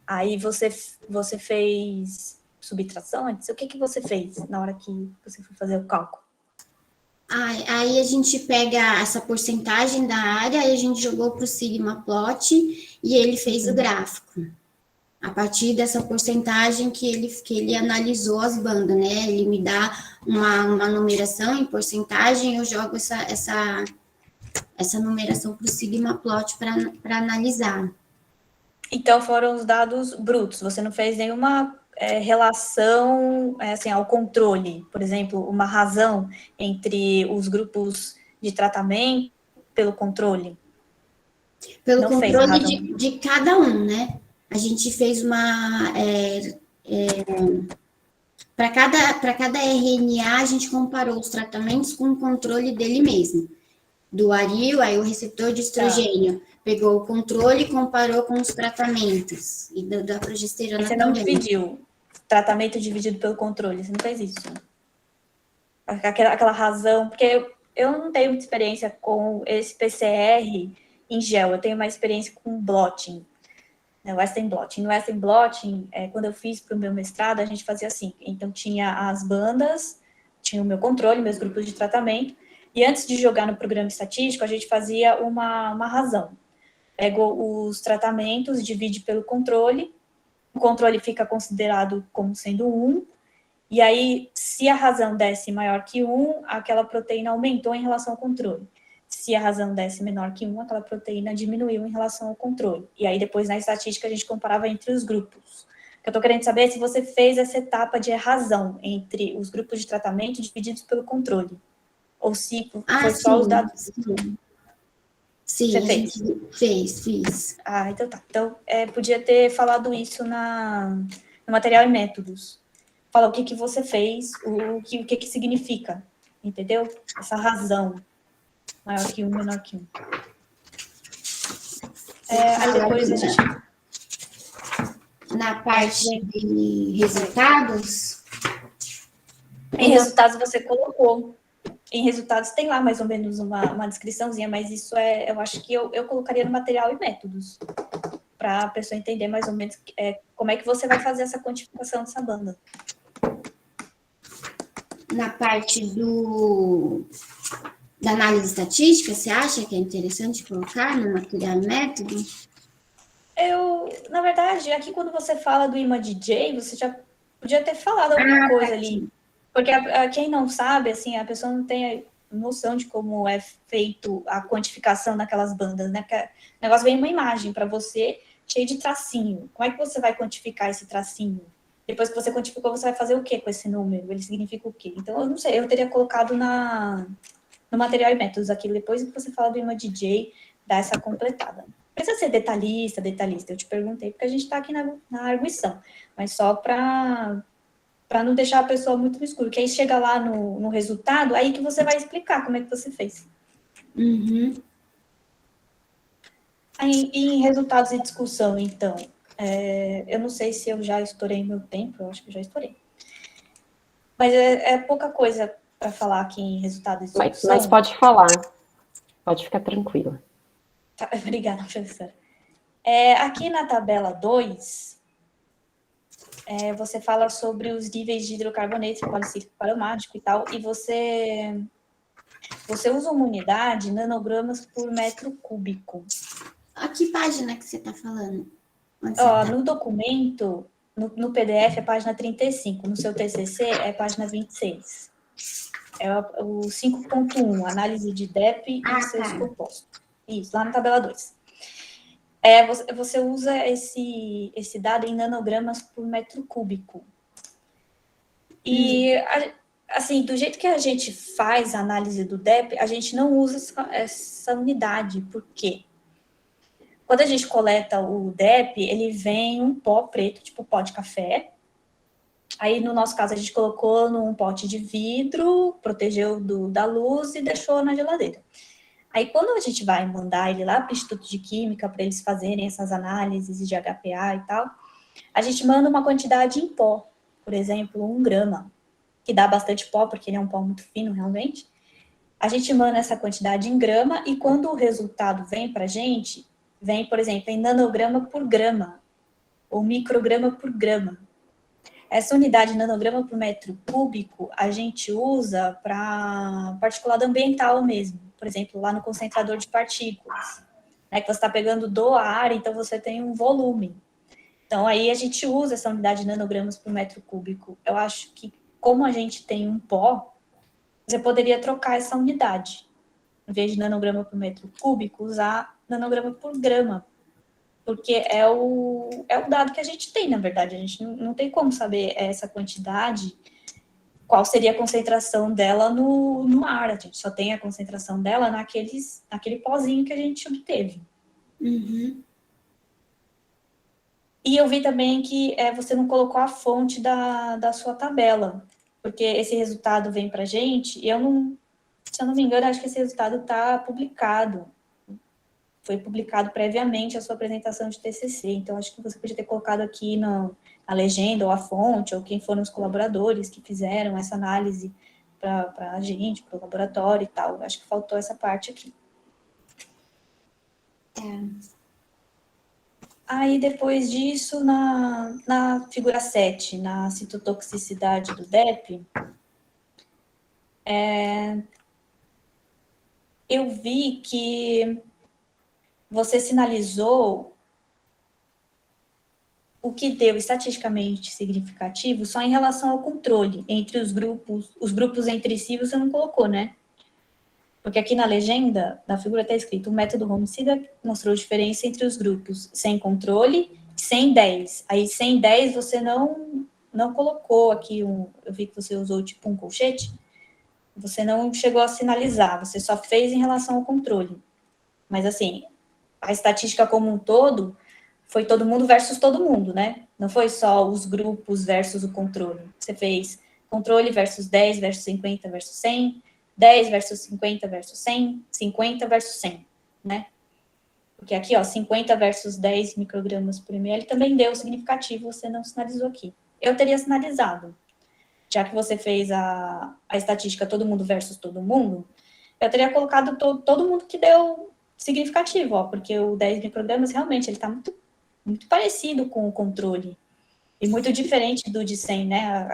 Aí você fez subtração antes? O que você fez na hora que você foi fazer o cálculo? Aí a gente pega essa porcentagem da área, aí a gente jogou para o Sigma Plot e ele fez o gráfico. A partir dessa porcentagem que ele analisou as bandas, né? Ele me dá uma numeração em porcentagem, eu jogo essa numeração para o Sigma Plot para analisar. Então, foram os dados brutos, você não fez nenhuma relação assim, ao controle, por exemplo, uma razão entre os grupos de tratamento pelo controle? Pelo não controle de cada um, né? A gente fez uma... para cada RNA, a gente comparou os tratamentos com o controle dele mesmo. Do aril, aí o receptor de estrogênio pegou o controle e comparou com os tratamentos. E da progesterona você também. não dividiu tratamento dividido pelo controle, você não fez isso? Aquela razão, porque eu não tenho muita experiência com esse PCR em gel, eu tenho mais experiência com blotting, né, Western blotting. No Western blotting, quando eu fiz para o meu mestrado, a gente fazia assim, então tinha as bandas, tinha o meu controle, meus grupos de tratamento, e antes de jogar no programa estatístico, a gente fazia uma razão. Pega os tratamentos, divide pelo controle, o controle fica considerado como sendo 1, e aí, se a razão desse maior que 1, aquela proteína aumentou em relação ao controle. Se a razão desse menor que 1, aquela proteína diminuiu em relação ao controle. E aí, depois, na estatística, a gente comparava entre os grupos. O que eu estou querendo saber é se você fez essa etapa de razão entre os grupos de tratamento divididos pelo controle. Ou se foi só os dados. Sim, você a fez? gente fiz. Ah, então tá. Então, podia ter falado isso no material e métodos. Fala o que você fez, o que significa, entendeu? Essa razão, maior que 1, menor que 1. Aí depois a gente... Na parte de resultados... Em resultados você colocou. Em resultados tem lá mais ou menos uma descriçãozinha, mas isso eu acho que eu colocaria no material e métodos, para a pessoa entender mais ou menos como é que você vai fazer essa quantificação dessa banda. Na parte da análise estatística, você acha que é interessante colocar no material e método? Na verdade, aqui quando você fala do ImaDJ, você já podia ter falado alguma coisa ali. Porque quem não sabe, assim, a pessoa não tem noção de como é feito a quantificação daquelas bandas, né? Porque o negócio vem uma imagem para você cheio de tracinho. Como é que você vai quantificar esse tracinho? Depois que você quantificou, você vai fazer o que com esse número? Ele significa o quê? Então, eu não sei, eu teria colocado no material e métodos aqui, depois que você fala do ImaDJ, dá essa completada. Precisa ser detalhista, eu te perguntei, porque a gente está aqui na arguição, mas só para não deixar a pessoa muito no escuro, que aí chega lá no resultado, aí que você vai explicar como é que você fez. Uhum. Aí, em resultados e discussão, então, eu não sei se eu já estourei meu tempo, eu acho que eu já estourei. Mas é pouca coisa para falar aqui em resultados e discussão. Mas pode falar, pode ficar tranquila. Tá, obrigada, professora. Aqui na tabela 2, você fala sobre os níveis de hidrocarbonetos, policíclico aromático e tal, e você usa uma unidade, nanogramas por metro cúbico. A que página que você está falando? No documento, no PDF é página 35, no seu TCC é página 26. É o 5.1, análise de DEP e seus compostos. Isso, lá na tabela 2. Você usa esse dado em nanogramas por metro cúbico. E, assim, do jeito que a gente faz a análise do DEP, a gente não usa essa unidade. Por quê? Quando a gente coleta o DEP, ele vem um pó preto, tipo pó de café. Aí, no nosso caso, a gente colocou num pote de vidro, protegeu da luz e deixou na geladeira. Aí, quando a gente vai mandar ele lá para o Instituto de Química, para eles fazerem essas análises de HPA e tal, a gente manda uma quantidade em pó, por exemplo, 1 grama, que dá bastante pó, porque ele é um pó muito fino, realmente. A gente manda essa quantidade em grama, e quando o resultado vem para a gente, vem, por exemplo, em nanograma por grama, ou micrograma por grama. Essa unidade nanograma por metro cúbico, a gente usa para particulado ambiental mesmo. Por exemplo, lá no concentrador de partículas, né, que você está pegando do ar, então você tem um volume. Então, aí a gente usa essa unidade de nanogramas por metro cúbico. Eu acho que, como a gente tem um pó, você poderia trocar essa unidade. Em vez de nanograma por metro cúbico, usar nanograma por grama. Porque é o dado que a gente tem, na verdade. A gente não tem como saber essa quantidade, qual seria a concentração dela no ar. A gente só tem a concentração dela naquele pozinho que a gente obteve. Uhum. E eu vi também que você não colocou a fonte da sua tabela, porque esse resultado vem para a gente, e se eu não me engano, acho que esse resultado está publicado. Foi publicado previamente a sua apresentação de TCC, então acho que você podia ter colocado aqui na legenda, ou a fonte, ou quem foram os colaboradores que fizeram essa análise para a gente, para o laboratório e tal. Acho que faltou essa parte aqui. Aí, depois disso, na figura 7, na citotoxicidade do DEP, eu vi que você sinalizou o que deu estatisticamente significativo só em relação ao controle entre os grupos entre si você não colocou, né? Porque aqui na legenda, na figura está escrito, o método homicida mostrou diferença entre os grupos sem controle e 110. Aí 110 você não colocou aqui, eu vi que você usou tipo um colchete, você não chegou a sinalizar, você só fez em relação ao controle. Mas assim, a estatística como um todo foi todo mundo versus todo mundo, né? Não foi só os grupos versus o controle. Você fez controle versus 10 versus 50 versus 100, 10 versus 50 versus 100, 50 versus 100, né? Porque aqui, ó, 50 versus 10 microgramas por ml também deu significativo, você não sinalizou aqui. Eu teria sinalizado. Já que você fez a estatística todo mundo versus todo mundo, eu teria colocado todo mundo que deu significativo, ó, porque o 10 microgramas realmente ele está muito parecido com o controle e muito diferente do de 100, né?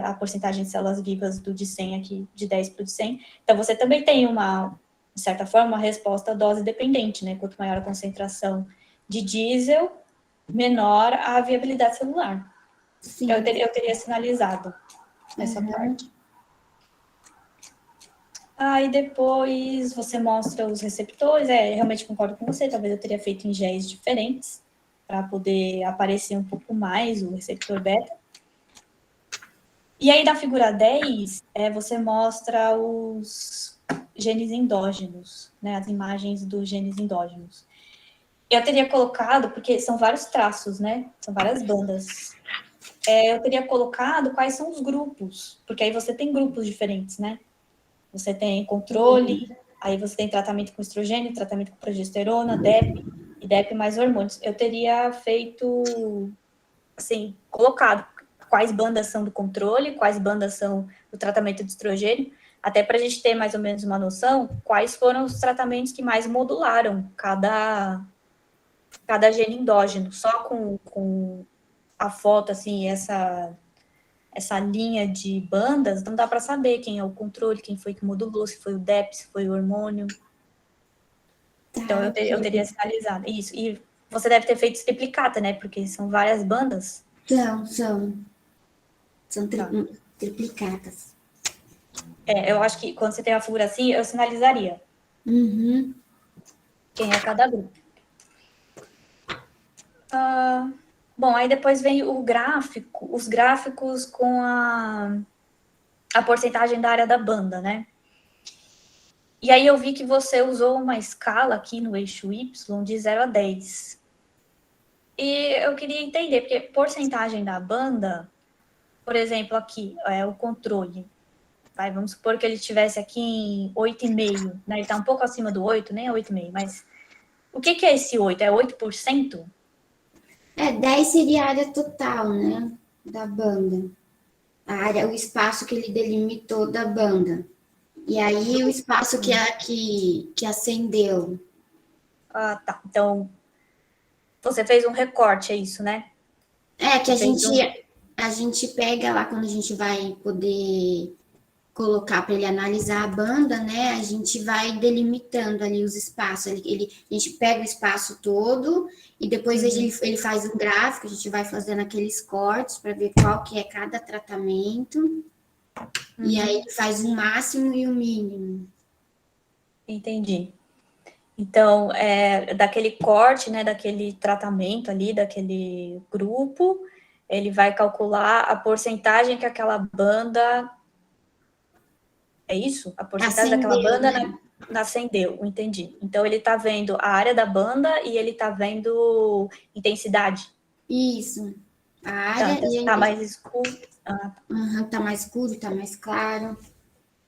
A porcentagem de células vivas do de 100 aqui, de 10 para o de 100. Então, você também tem de certa forma, uma resposta dose dependente, né? Quanto maior a concentração de diesel, menor a viabilidade celular. Sim. Eu teria sinalizado essa parte. Aí depois você mostra os receptores, realmente concordo com você, talvez eu teria feito em géis diferentes, para poder aparecer um pouco mais o receptor beta. E aí, na figura 10, você mostra os genes endógenos, né, as imagens dos genes endógenos. Eu teria colocado, porque são vários traços, né, são várias bandas. Eu teria colocado quais são os grupos, porque aí você tem grupos diferentes, né? Você tem controle, aí você tem tratamento com estrogênio, tratamento com progesterona, DEP, e DEP mais hormônios. Eu teria feito, assim, colocado quais bandas são do controle, quais bandas são do tratamento de estrogênio, até para a gente ter mais ou menos uma noção quais foram os tratamentos que mais modularam cada gene endógeno. Só com a foto, assim, essa linha de bandas, não dá para saber quem é o controle, quem foi que modulou, se foi o DEP, se foi o hormônio. Então, eu teria sinalizado isso. E você deve ter feito triplicata, né? Porque são várias bandas. São triplicatas. Eu acho que quando você tem uma figura assim, eu sinalizaria. Uhum. Quem é cada grupo. Bom, aí depois vem o gráfico, os gráficos com a porcentagem da área da banda, né? E aí eu vi que você usou uma escala aqui no eixo Y de 0 a 10. E eu queria entender, porque porcentagem da banda, por exemplo, aqui, o controle. Vamos supor que ele estivesse aqui em 8,5, né? Ele está um pouco acima do 8, nem é 8,5, mas o que é esse 8? É 8%? 10 seria a área total, né? Da banda. A área, o espaço que ele delimitou da banda. E aí o espaço que acendeu. Ah, tá. Então, você fez um recorte, é isso, né? Que a gente pega lá quando a gente vai poder colocar para ele analisar a banda, né? A gente vai delimitando ali os espaços. A gente pega o espaço todo e depois ele faz um gráfico, a gente vai fazendo aqueles cortes para ver qual que é cada tratamento. E aí ele faz o máximo e o mínimo. Entendi. Então, daquele corte, né, daquele tratamento ali, daquele grupo, ele vai calcular a porcentagem que aquela banda... É isso? A porcentagem daquela banda, né? Acendeu, entendi. Então, ele está vendo a área da banda e ele está vendo intensidade. Isso. A área... Então, está mais escuro. Tá mais escuro, tá mais claro.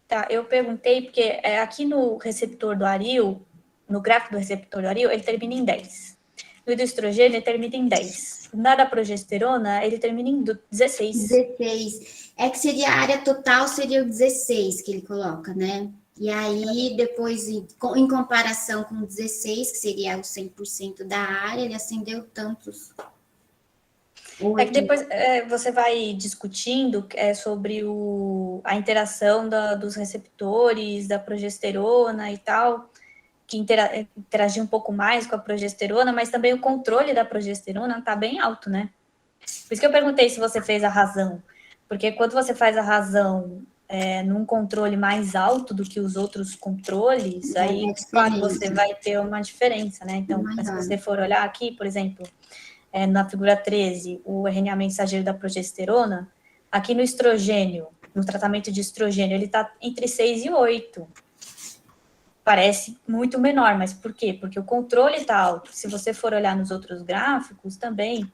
Tá, eu perguntei, porque aqui no receptor do Aril, no gráfico do receptor do Aril, ele termina em 10. no do estrogênio, ele termina em 10. Na da progesterona, ele termina em 16. 16. É que seria a área total, seria o 16 que ele coloca, né? E aí, depois, em comparação com o 16, que seria o 100% da área, ele acendeu tantos. É que depois você vai discutindo sobre a interação dos receptores, da progesterona e tal, que interagir um pouco mais com a progesterona, mas também o controle da progesterona está bem alto, né? Por isso que eu perguntei se você fez a razão, porque quando você faz a razão num controle mais alto do que os outros controles, aí, claro, você vai ter uma diferença, né? Então, se você for olhar aqui, por exemplo, na figura 13, o RNA mensageiro da progesterona, aqui no estrogênio, no tratamento de estrogênio, ele está entre 6 e 8. Parece muito menor, mas por quê? Porque o controle está alto. Se você for olhar nos outros gráficos, também,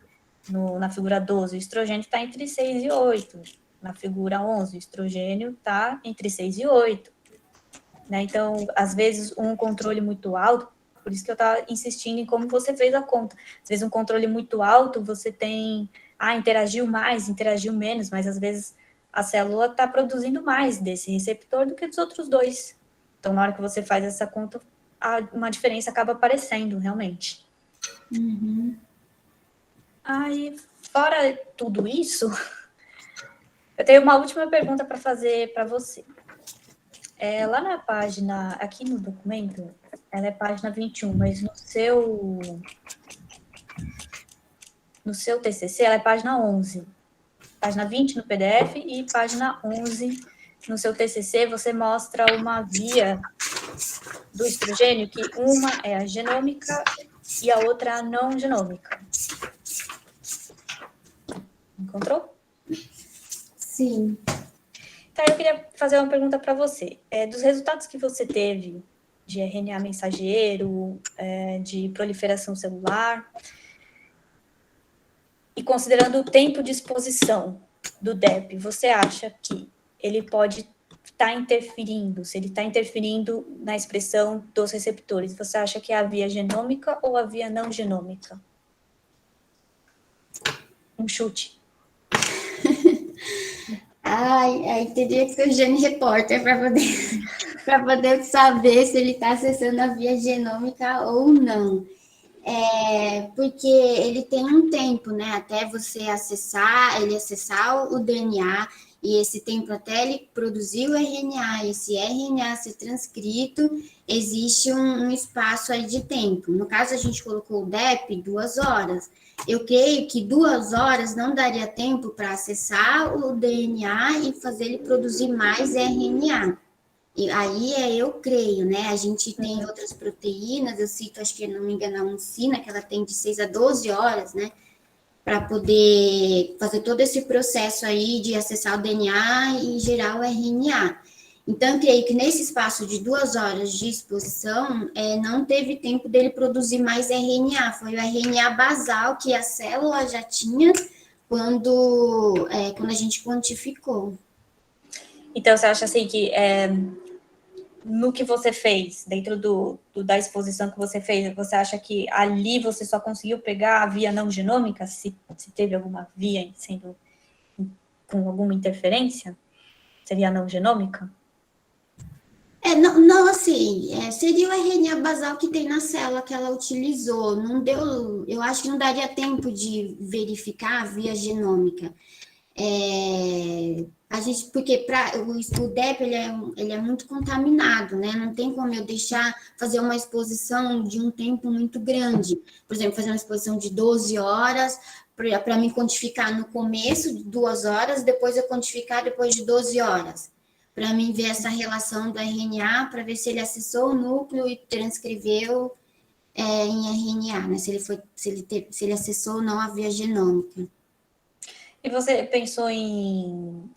na figura 12, o estrogênio está entre 6 e 8. Na figura 11, o estrogênio está entre 6 e 8. Né? Então, às vezes, um controle muito alto, por isso que eu estava insistindo em como você fez a conta. Às vezes, um controle muito alto, você tem, interagiu mais, interagiu menos, mas às vezes a célula está produzindo mais desse receptor do que dos outros dois. Então, na hora que você faz essa conta, uma diferença acaba aparecendo, realmente. Uhum. Aí, fora tudo isso, eu tenho uma última pergunta para fazer para você. Lá na página, aqui no documento, ela é página 21, mas no seu TCC, ela é página 11. Página 20 no PDF e página 11 no seu TCC, você mostra uma via do estrogênio, que uma é a genômica e a outra a não genômica. Encontrou? Sim. Então, eu queria fazer uma pergunta para você. Dos resultados que você teve de RNA mensageiro, de proliferação celular, e considerando o tempo de exposição do DEP, você acha que ele pode estar interferindo, se ele está interferindo na expressão dos receptores, você acha que é a via genômica ou a via não genômica? Um chute. Aí teria que ser o Gene Repórter para poder saber se ele está acessando a via genômica ou não. Porque ele tem um tempo, né, até você acessar o DNA, e esse tempo até ele produzir o RNA, esse RNA ser transcrito, existe um espaço aí de tempo. No caso, a gente colocou o DEP 2 horas. Eu creio que 2 horas não daria tempo para acessar o DNA e fazer ele produzir mais RNA. E aí eu creio, né? A gente tem outras proteínas, eu cito, acho que, não me engano, a oncina, que ela tem de 6 a 12 horas, né? Para poder fazer todo esse processo aí de acessar o DNA e gerar o RNA. Então, eu creio que nesse espaço de 2 horas de exposição, não teve tempo dele produzir mais RNA, foi o RNA basal que a célula já tinha quando a gente quantificou. Então, você acha assim que no que você fez, dentro da exposição que você fez, você acha que ali você só conseguiu pegar a via não genômica, se teve alguma via sendo com alguma interferência? Seria a não genômica? Não, assim, seria o RNA basal que tem na célula que ela utilizou. Não deu, eu acho que não daria tempo de verificar a via genômica. Porque o DEP ele é muito contaminado, né? Não tem como eu fazer uma exposição de um tempo muito grande. Por exemplo, fazer uma exposição de 12 horas para me quantificar no começo de 2 horas, depois eu quantificar depois de 12 horas. Para mim ver essa relação do RNA, para ver se ele acessou o núcleo e transcreveu em RNA, né? Se ele acessou ou não a via genômica. E você pensou em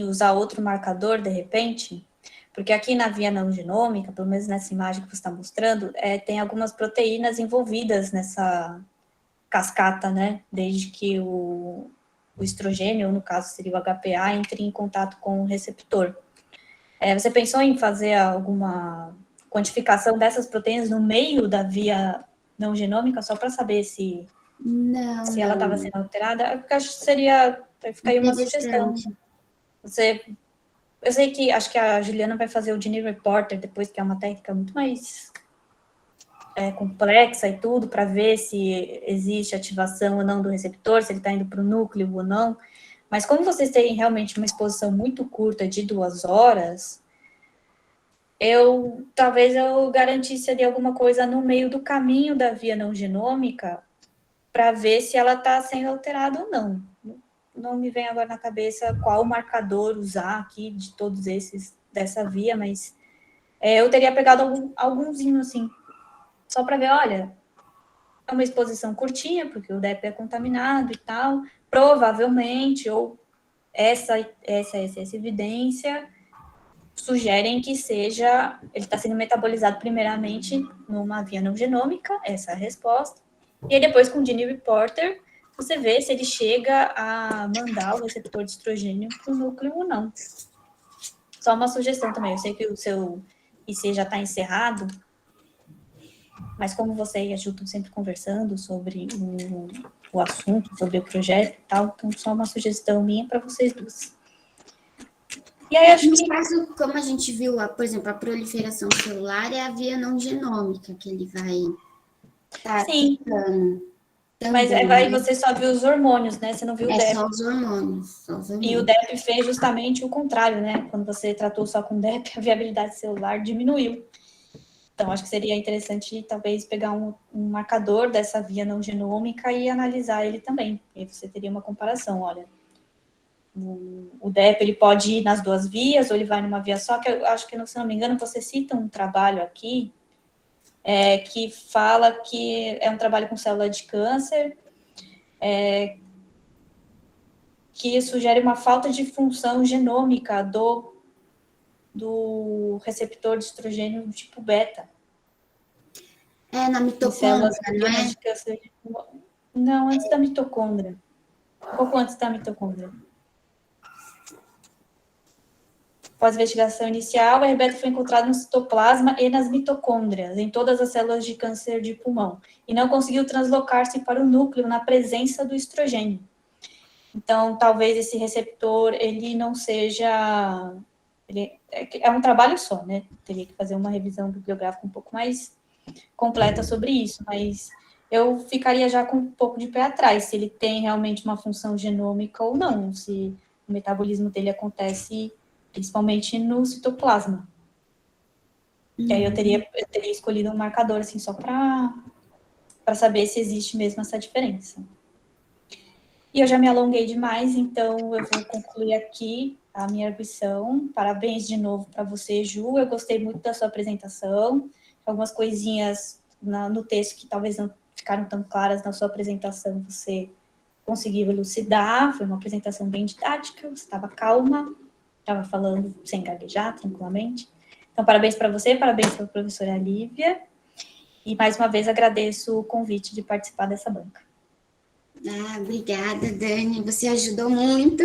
usar outro marcador, de repente? Porque aqui na via não genômica, pelo menos nessa imagem que você está mostrando, tem algumas proteínas envolvidas nessa cascata, né? Desde que o estrogênio, ou no caso seria o HPA, entre em contato com o receptor. Você pensou em fazer alguma quantificação dessas proteínas no meio da via não genômica, só para saber se Não, ela estava sendo alterada? Porque acho que fica aí uma sugestão. Eu sei que acho que a Juliana vai fazer o Gene Reporter depois, que é uma técnica muito mais complexa e tudo, para ver se existe ativação ou não do receptor, se ele está indo para o núcleo ou não. Mas como vocês têm realmente uma exposição muito curta de 2 horas, talvez eu garantisse ali alguma coisa no meio do caminho da via não genômica para ver se ela está sendo alterada ou não. Não me vem agora na cabeça qual marcador usar aqui de todos esses dessa via, mas eu teria pegado algumzinho assim, só para ver, olha, é uma exposição curtinha, porque o DEP é contaminado e tal, provavelmente, ou essa evidência sugerem que ele está sendo metabolizado primeiramente numa via não genômica, essa é a resposta, e aí depois com o Gene Reporter, você vê se ele chega a mandar o receptor de estrogênio para o núcleo ou não. Só uma sugestão também, eu sei que o seu IC já está encerrado, mas como você e a Ju estão sempre conversando sobre o assunto, sobre o projeto e tal, então só uma sugestão minha para vocês duas. E aí, acho no caso, como a gente viu, por exemplo, a proliferação celular é a via não genômica que ele vai estar testando. Mas aí você só viu os hormônios, né? Você não viu o DEP. Só os hormônios. E o DEP fez justamente o contrário, né? Quando você tratou só com DEP, a viabilidade celular diminuiu. Então, acho que seria interessante, talvez, pegar um marcador dessa via não genômica e analisar ele também. E aí você teria uma comparação, olha, o DEP, ele pode ir nas 2 vias, ou ele vai numa via só, que eu acho que, se não me engano, você cita um trabalho aqui, que fala que é um trabalho com célula de câncer, que sugere uma falta de função genômica do receptor de estrogênio do tipo beta. Na mitocôndria, não é? De câncer. Não, antes da mitocôndria. Um pouco antes da mitocôndria. Pós-investigação inicial, o R-beta foi encontrado no citoplasma e nas mitocôndrias, em todas as células de câncer de pulmão, e não conseguiu translocar-se para o núcleo na presença do estrogênio. Então, talvez esse receptor, ele não seja... é um trabalho só, né? Teria que fazer uma revisão bibliográfica um pouco mais completa sobre isso, mas eu ficaria já com um pouco de pé atrás, se ele tem realmente uma função genômica ou não, se o metabolismo dele acontece principalmente no citoplasma. E aí eu teria escolhido um marcador, assim, só para saber se existe mesmo essa diferença. E eu já me alonguei demais, então eu vou concluir aqui a minha arguição. Parabéns de novo para você, Ju. Eu gostei muito da sua apresentação. Algumas coisinhas no texto que talvez não ficaram tão claras na sua apresentação, você conseguiu elucidar. Foi uma apresentação bem didática, você estava calma, estava falando sem gaguejar, tranquilamente. Então, parabéns para você, parabéns para a professora Lívia. E, mais uma vez, agradeço o convite de participar dessa banca. Obrigada, Dani. Você ajudou muito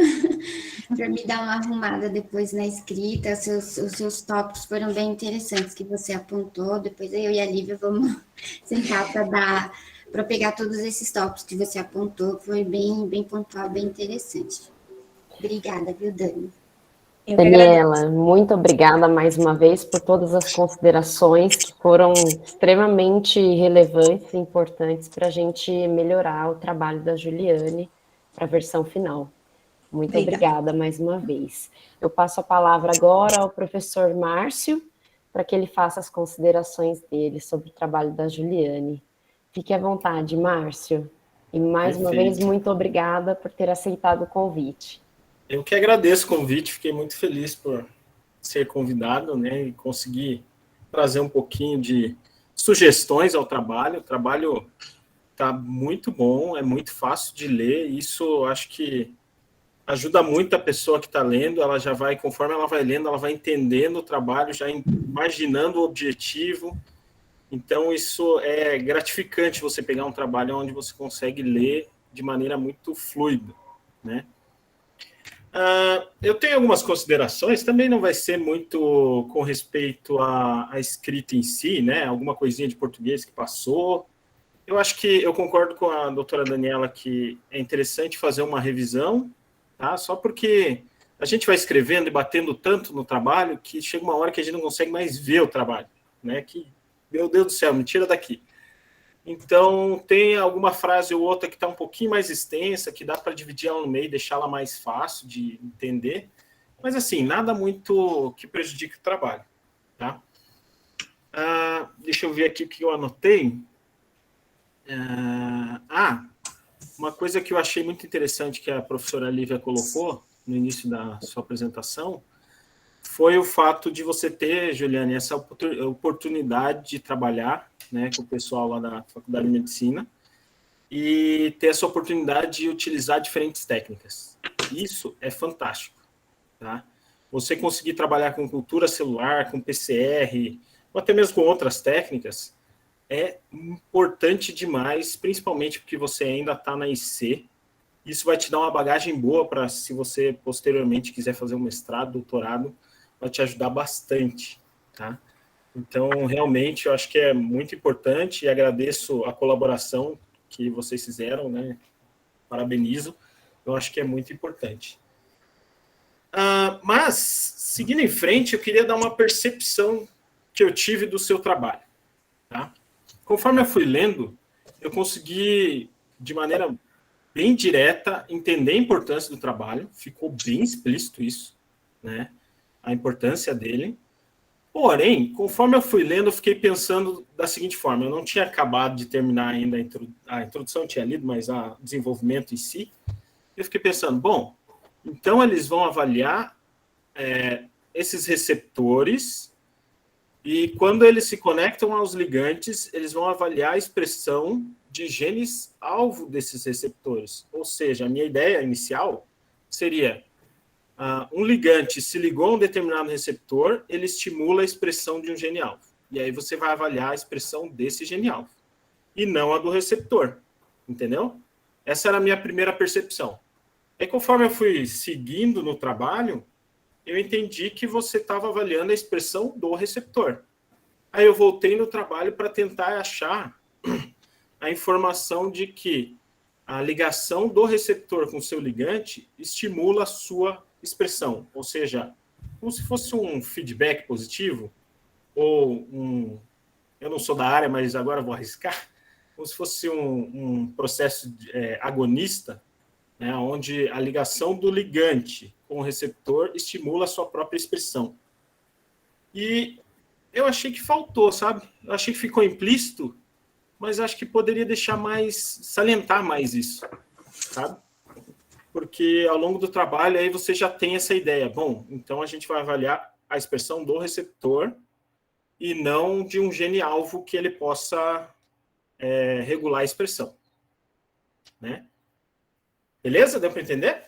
para me dar uma arrumada depois na escrita. Os seus tópicos foram bem interessantes que você apontou. Depois eu e a Lívia vamos sentar para pegar todos esses tópicos que você apontou. Foi bem pontual, bem interessante. Obrigada, viu, Dani? Daniela, muito obrigada mais uma vez por todas as considerações que foram extremamente relevantes e importantes para a gente melhorar o trabalho da Juliane para a versão final. Muito obrigada mais uma vez. Eu passo a palavra agora ao professor Márcio, para que ele faça as considerações dele sobre o trabalho da Juliane. Fique à vontade, Márcio. E mais uma vez, muito obrigada por ter aceitado o convite. Eu que agradeço o convite, fiquei muito feliz por ser convidado, né, e conseguir trazer um pouquinho de sugestões ao trabalho. O trabalho está muito bom, é muito fácil de ler, isso acho que ajuda muito a pessoa que está lendo, ela já vai, conforme ela vai lendo, ela vai entendendo o trabalho, já imaginando o objetivo. Então, isso é gratificante, você pegar um trabalho onde você consegue ler de maneira muito fluida, né? Eu tenho algumas considerações, também não vai ser muito com respeito à escrita em si, né? Alguma coisinha de português que passou, eu acho que eu concordo com a doutora Daniela que é interessante fazer uma revisão, tá? Só porque a gente vai escrevendo e batendo tanto no trabalho que chega uma hora que a gente não consegue mais ver o trabalho, né? Que, meu Deus do céu, me tira daqui. Então, tem alguma frase ou outra que está um pouquinho mais extensa, que dá para dividir ela no meio e deixá-la mais fácil de entender, mas, assim, nada muito que prejudique o trabalho, tá? Deixa eu ver aqui o que eu anotei. Uma coisa que eu achei muito interessante que a professora Lívia colocou no início da sua apresentação foi o fato de você ter, Juliane, essa oportunidade de trabalhar, né, com o pessoal lá da Faculdade de Medicina e ter essa oportunidade de utilizar diferentes técnicas. Isso é fantástico, tá? Você conseguir trabalhar com cultura celular, com PCR, ou até mesmo com outras técnicas, é importante demais, principalmente porque você ainda está na IC. Isso vai te dar uma bagagem boa para, se você posteriormente quiser fazer um mestrado, doutorado, vai te ajudar bastante, tá? Então, realmente, eu acho que é muito importante e agradeço a colaboração que vocês fizeram, né? Parabenizo. Eu acho que é muito importante. Mas, seguindo em frente, eu queria dar uma percepção que eu tive do seu trabalho, tá? Conforme eu fui lendo, eu consegui, de maneira bem direta, entender a importância do trabalho, ficou bem explícito isso, né? A importância dele. Porém, conforme eu fui lendo, eu fiquei pensando da seguinte forma, eu não tinha acabado de terminar ainda a introdução, eu tinha lido, mas o desenvolvimento em si, eu fiquei pensando, bom, então eles vão avaliar esses receptores e quando eles se conectam aos ligantes, eles vão avaliar a expressão de genes alvo desses receptores. Ou seja, a minha ideia inicial seria um ligante se ligou a um determinado receptor, ele estimula a expressão de um gene alvo. E aí você vai avaliar a expressão desse gene alvo. E não a do receptor. Entendeu? Essa era a minha primeira percepção. Aí, conforme eu fui seguindo no trabalho, eu entendi que você estava avaliando a expressão do receptor. Aí eu voltei no trabalho para tentar achar a informação de que a ligação do receptor com o seu ligante estimula a sua expressão, ou seja, como se fosse um feedback positivo, ou eu não sou da área, mas agora vou arriscar, como se fosse um processo agonista, né, onde a ligação do ligante com o receptor estimula a sua própria expressão. E eu achei que faltou, sabe? Eu achei que ficou implícito, mas acho que poderia deixar salientar mais isso, sabe? Porque ao longo do trabalho aí você já tem essa ideia. Bom, então a gente vai avaliar a expressão do receptor e não de um gene-alvo que ele possa regular a expressão. Né? Beleza? Deu para entender?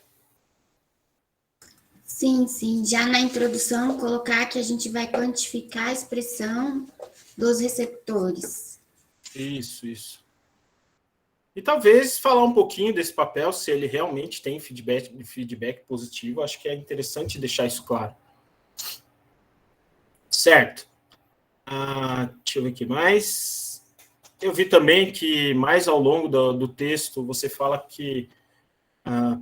Sim, sim. Já na introdução, colocar que a gente vai quantificar a expressão dos receptores. Isso. E talvez falar um pouquinho desse papel, se ele realmente tem feedback positivo, acho que é interessante deixar isso claro. Certo. Deixa eu ver aqui mais. Eu vi também que mais ao longo do texto você fala que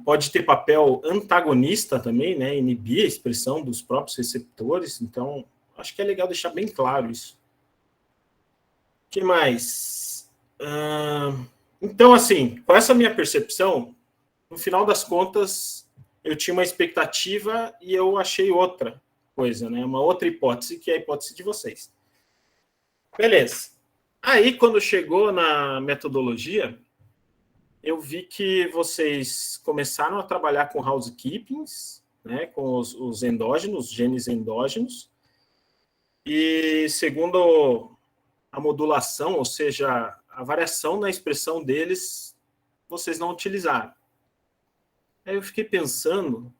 pode ter papel antagonista também, né? Inibir a expressão dos próprios receptores. Então, acho que é legal deixar bem claro isso. O que mais? Então, assim, com essa minha percepção, no final das contas, eu tinha uma expectativa e eu achei outra coisa, né? Uma outra hipótese, que é a hipótese de vocês. Beleza. Aí, quando chegou na metodologia, eu vi que vocês começaram a trabalhar com housekeepings, né? Com os endógenos, genes endógenos, e segundo a modulação, ou seja, a variação na expressão deles, vocês não utilizaram. Aí eu fiquei pensando,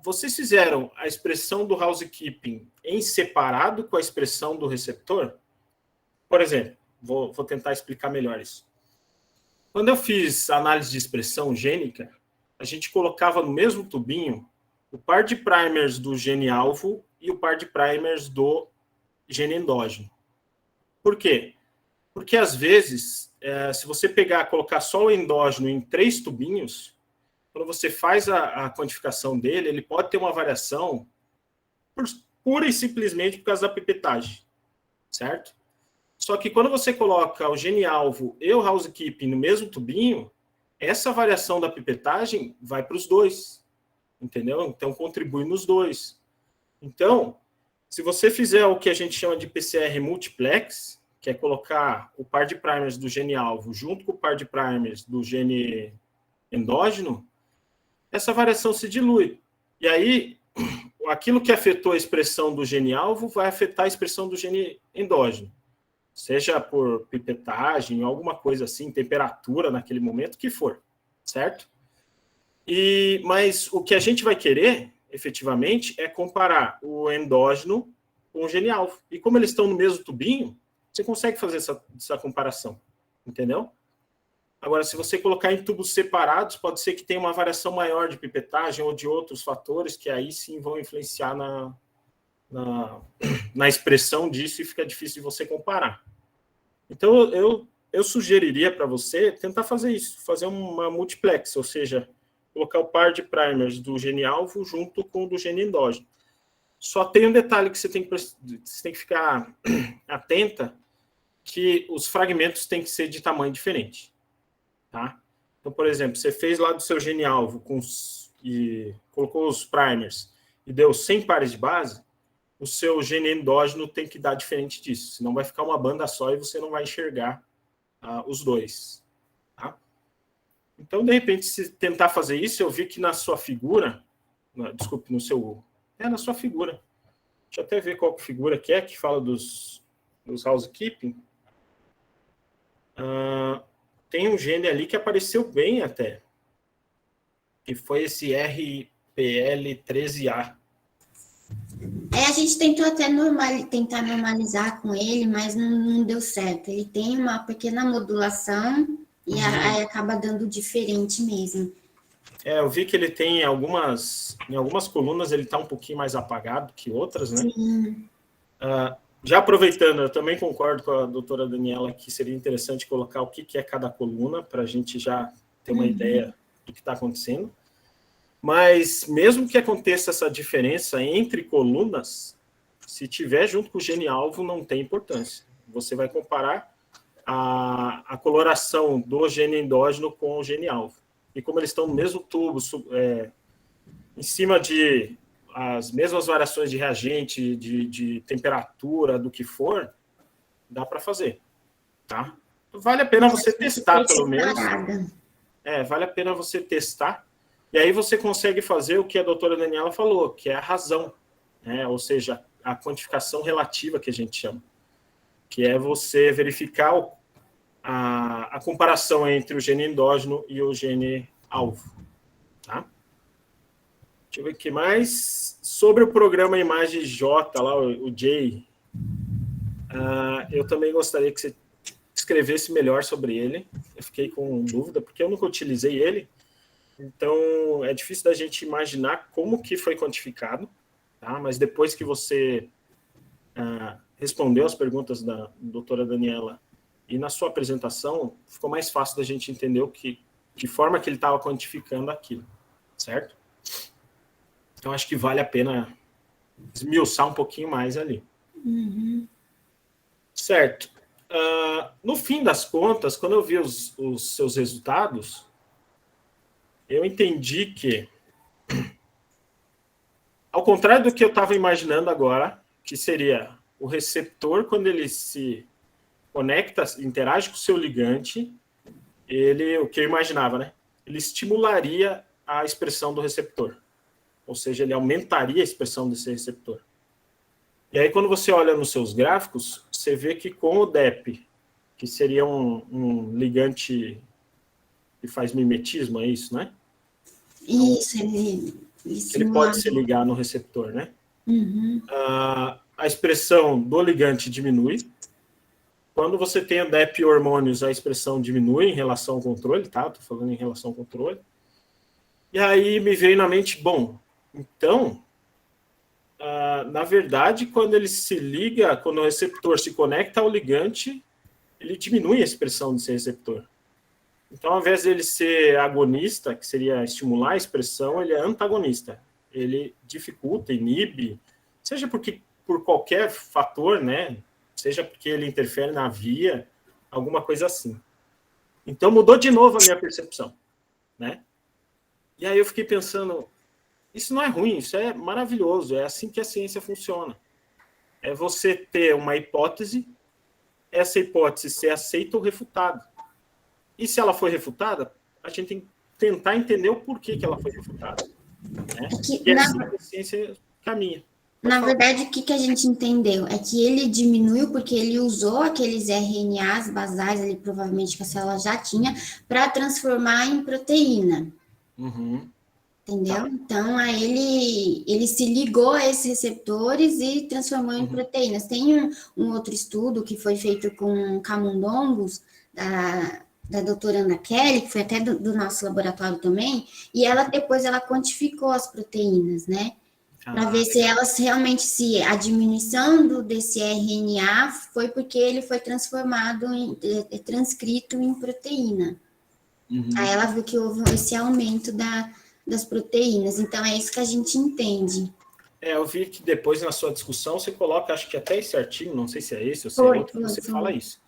vocês fizeram a expressão do housekeeping em separado com a expressão do receptor? Por exemplo, vou tentar explicar melhor isso. Quando eu fiz análise de expressão gênica, a gente colocava no mesmo tubinho o par de primers do gene-alvo e o par de primers do gene endógeno. Por quê? Porque, às vezes, se você colocar só o endógeno em 3 tubinhos, quando você faz a quantificação dele, ele pode ter uma variação pura e simplesmente por causa da pipetagem, certo? Só que quando você coloca o gene-alvo e o housekeeping no mesmo tubinho, essa variação da pipetagem vai para os dois, entendeu? Então, contribui nos dois. Então, se você fizer o que a gente chama de PCR multiplex, que é colocar o par de primers do gene-alvo junto com o par de primers do gene endógeno, essa variação se dilui. E aí, aquilo que afetou a expressão do gene-alvo vai afetar a expressão do gene endógeno. Seja por pipetagem, alguma coisa assim, temperatura naquele momento, que for, certo? Mas o que a gente vai querer, efetivamente, é comparar o endógeno com o gene-alvo. E como eles estão no mesmo tubinho, você consegue fazer essa comparação, entendeu? Agora, se você colocar em tubos separados, pode ser que tenha uma variação maior de pipetagem ou de outros fatores que aí sim vão influenciar na expressão disso e fica difícil de você comparar. Então, eu sugeriria para você tentar fazer isso, fazer uma multiplex, ou seja, colocar o par de primers do gene-alvo junto com o do gene endógeno. Só tem um detalhe que você tem que ficar atenta, que os fragmentos têm que ser de tamanho diferente. Tá? Então, por exemplo, você fez lá do seu gene-alvo e colocou os primers e deu 100 pares de base, o seu gene endógeno tem que dar diferente disso, senão vai ficar uma banda só e você não vai enxergar os dois. Tá? Então, de repente, se tentar fazer isso, eu vi que na sua figura, desculpe, na sua figura, deixa eu até ver qual figura que é, que fala dos housekeeping. Tem um gene ali que apareceu bem até, que foi esse RPL13A. A gente tentou até tentar normalizar com ele, mas não deu certo. Ele tem uma pequena modulação e aí acaba dando diferente mesmo. Eu vi que ele tem em algumas colunas ele está um pouquinho mais apagado que outras, né? Sim. Já aproveitando, eu também concordo com a doutora Daniela que seria interessante colocar o que é cada coluna, para a gente já ter uma ideia do que está acontecendo. Mas, mesmo que aconteça essa diferença entre colunas, se tiver junto com o gene-alvo, não tem importância. Você vai comparar a coloração do gene endógeno com o gene-alvo. E como eles estão no mesmo tubo, em cima de as mesmas variações de reagente, de temperatura, do que for, dá para fazer. Tá? Vale a pena você testar, pelo menos. Vale a pena você testar. E aí você consegue fazer o que a doutora Daniela falou, que é a razão, né? Ou seja, a quantificação relativa que a gente chama, que é você verificar a comparação entre o gene endógeno e o gene alvo. Tá? Deixa eu ver o que mais. Sobre o programa Imagem J, lá, o J, eu também gostaria que você escrevesse melhor sobre ele. Eu fiquei com dúvida, porque eu nunca utilizei ele. Então, é difícil da gente imaginar como que foi quantificado, tá? Mas depois que você respondeu as perguntas da doutora Daniela e na sua apresentação, ficou mais fácil da gente entender que forma que ele estava quantificando aquilo, certo? Então, acho que vale a pena esmiuçar um pouquinho mais ali. Certo. No fim das contas, quando eu vi os seus resultados, eu entendi que, ao contrário do que eu estava imaginando agora, que seria o receptor, quando ele se conecta, interage com o seu ligante, o que eu imaginava, né? Ele estimularia a expressão do receptor. Ou seja, ele aumentaria a expressão desse receptor. E aí, quando você olha nos seus gráficos, você vê que com o DEP, que seria um ligante que faz mimetismo, é isso, né? Isso, ele pode se ligar no receptor, né? A expressão do ligante diminui. Quando você tem o DEP e hormônios, a expressão diminui em relação ao controle, tá? Estou falando em relação ao controle. E aí me veio na mente, bom, então, na verdade, quando ele se liga, quando o receptor se conecta ao ligante, ele diminui a expressão desse receptor. Então, ao invés dele ser agonista, que seria estimular a expressão, ele é antagonista. Ele dificulta, inibe, seja porque por qualquer fator, né? Seja porque ele interfere na via, alguma coisa assim. Então, mudou de novo a minha percepção, né? E aí eu fiquei pensando, isso não é ruim, isso é maravilhoso, é assim que a ciência funciona. É você ter uma hipótese, essa hipótese ser aceita ou refutada. E se ela foi refutada, a gente tem que tentar entender o porquê que ela foi refutada. Né? E assim a ciência caminha. Na verdade, o que a gente entendeu é que ele diminuiu porque ele usou aqueles RNAs basais, ali, provavelmente que a célula já tinha, para transformar em proteína. Uhum. Entendeu? Tá. Então, aí ele se ligou a esses receptores e transformou em proteínas. Tem um outro estudo que foi feito com camundongos, da doutora Ana Kelly, que foi até do nosso laboratório também, e depois ela quantificou as proteínas, né? Para ver se elas realmente, se a diminuição desse RNA foi porque ele foi transformado, transcrito em proteína. Aí ela viu que houve esse aumento das proteínas. Então, é isso que a gente entende. Eu vi que depois na sua discussão você coloca, acho que até esse artigo, não sei se é esse ou se é outro, que você fala isso.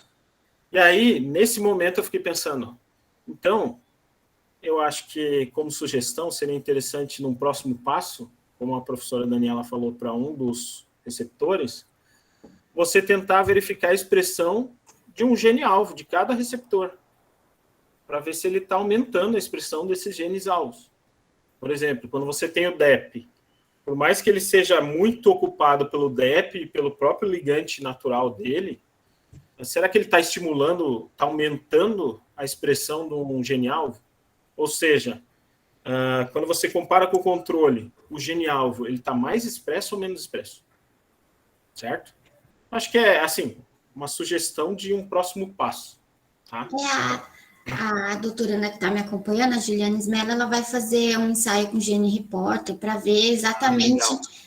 E aí, nesse momento, eu fiquei pensando, então, eu acho que como sugestão seria interessante num próximo passo, como a professora Daniela falou para um dos receptores, você tentar verificar a expressão de um gene-alvo, de cada receptor, para ver se ele está aumentando a expressão desses genes-alvos. Por exemplo, quando você tem o DEP, por mais que ele seja muito ocupado pelo DEP e pelo próprio ligante natural dele, será que ele está estimulando, está aumentando a expressão de um gene-alvo? Ou seja, quando você compara com o controle, o gene-alvo, ele está mais expresso ou menos expresso? Certo? Acho que é, assim, uma sugestão de um próximo passo. Tá? A doutora Ana que está me acompanhando, a Juliana Smella, ela vai fazer um ensaio com o Gene Reporter para ver exatamente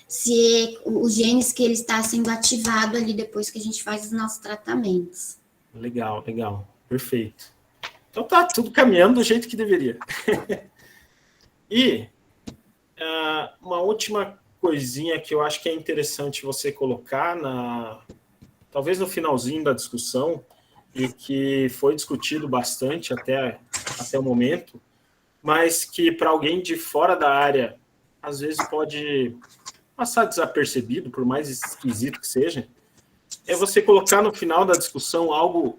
se os genes que ele está sendo ativado ali depois que a gente faz os nossos tratamentos. Legal. Perfeito. Então tá tudo caminhando do jeito que deveria. E uma última coisinha que eu acho que é interessante você colocar, talvez no finalzinho da discussão, e que foi discutido bastante até o momento, mas que para alguém de fora da área, às vezes pode passar desapercebido, por mais esquisito que seja, é você colocar no final da discussão algo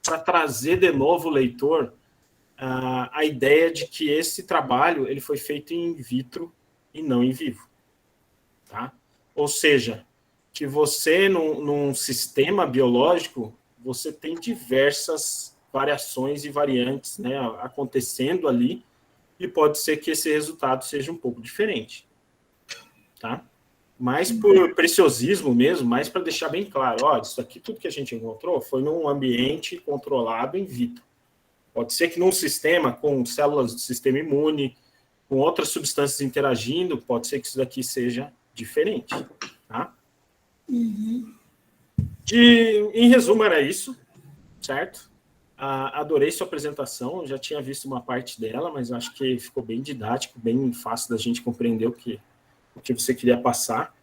para trazer de novo o leitor a ideia de que esse trabalho ele foi feito in vitro e não em vivo. Tá? Ou seja, que você, num sistema biológico, você tem diversas variações e variantes, né, acontecendo ali, e pode ser que esse resultado seja um pouco diferente. Tá? Mais por preciosismo mesmo, mais para deixar bem claro, isso aqui, tudo que a gente encontrou foi num ambiente controlado in vitro. Pode ser que num sistema com células do sistema imune, com outras substâncias interagindo, pode ser que isso daqui seja diferente. Tá? Em resumo, era isso, certo? Adorei sua apresentação, já tinha visto uma parte dela, mas acho que ficou bem didático, bem fácil da gente compreender o que você queria passar.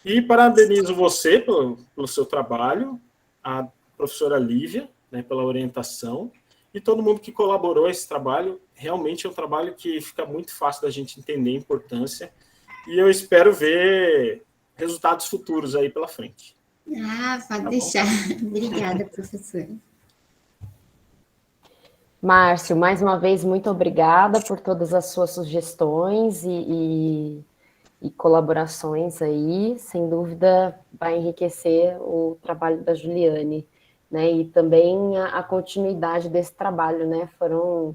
E parabenizo você pelo seu trabalho, a professora Lívia, né, pela orientação, e todo mundo que colaborou a esse trabalho. Realmente é um trabalho que fica muito fácil da gente entender a importância, e eu espero ver resultados futuros aí pela frente. Pode deixar. Obrigada, professora. Márcio, mais uma vez, muito obrigada por todas as suas sugestões e colaborações aí. Sem dúvida, vai enriquecer o trabalho da Juliane, né? E também a continuidade desse trabalho, né? Foram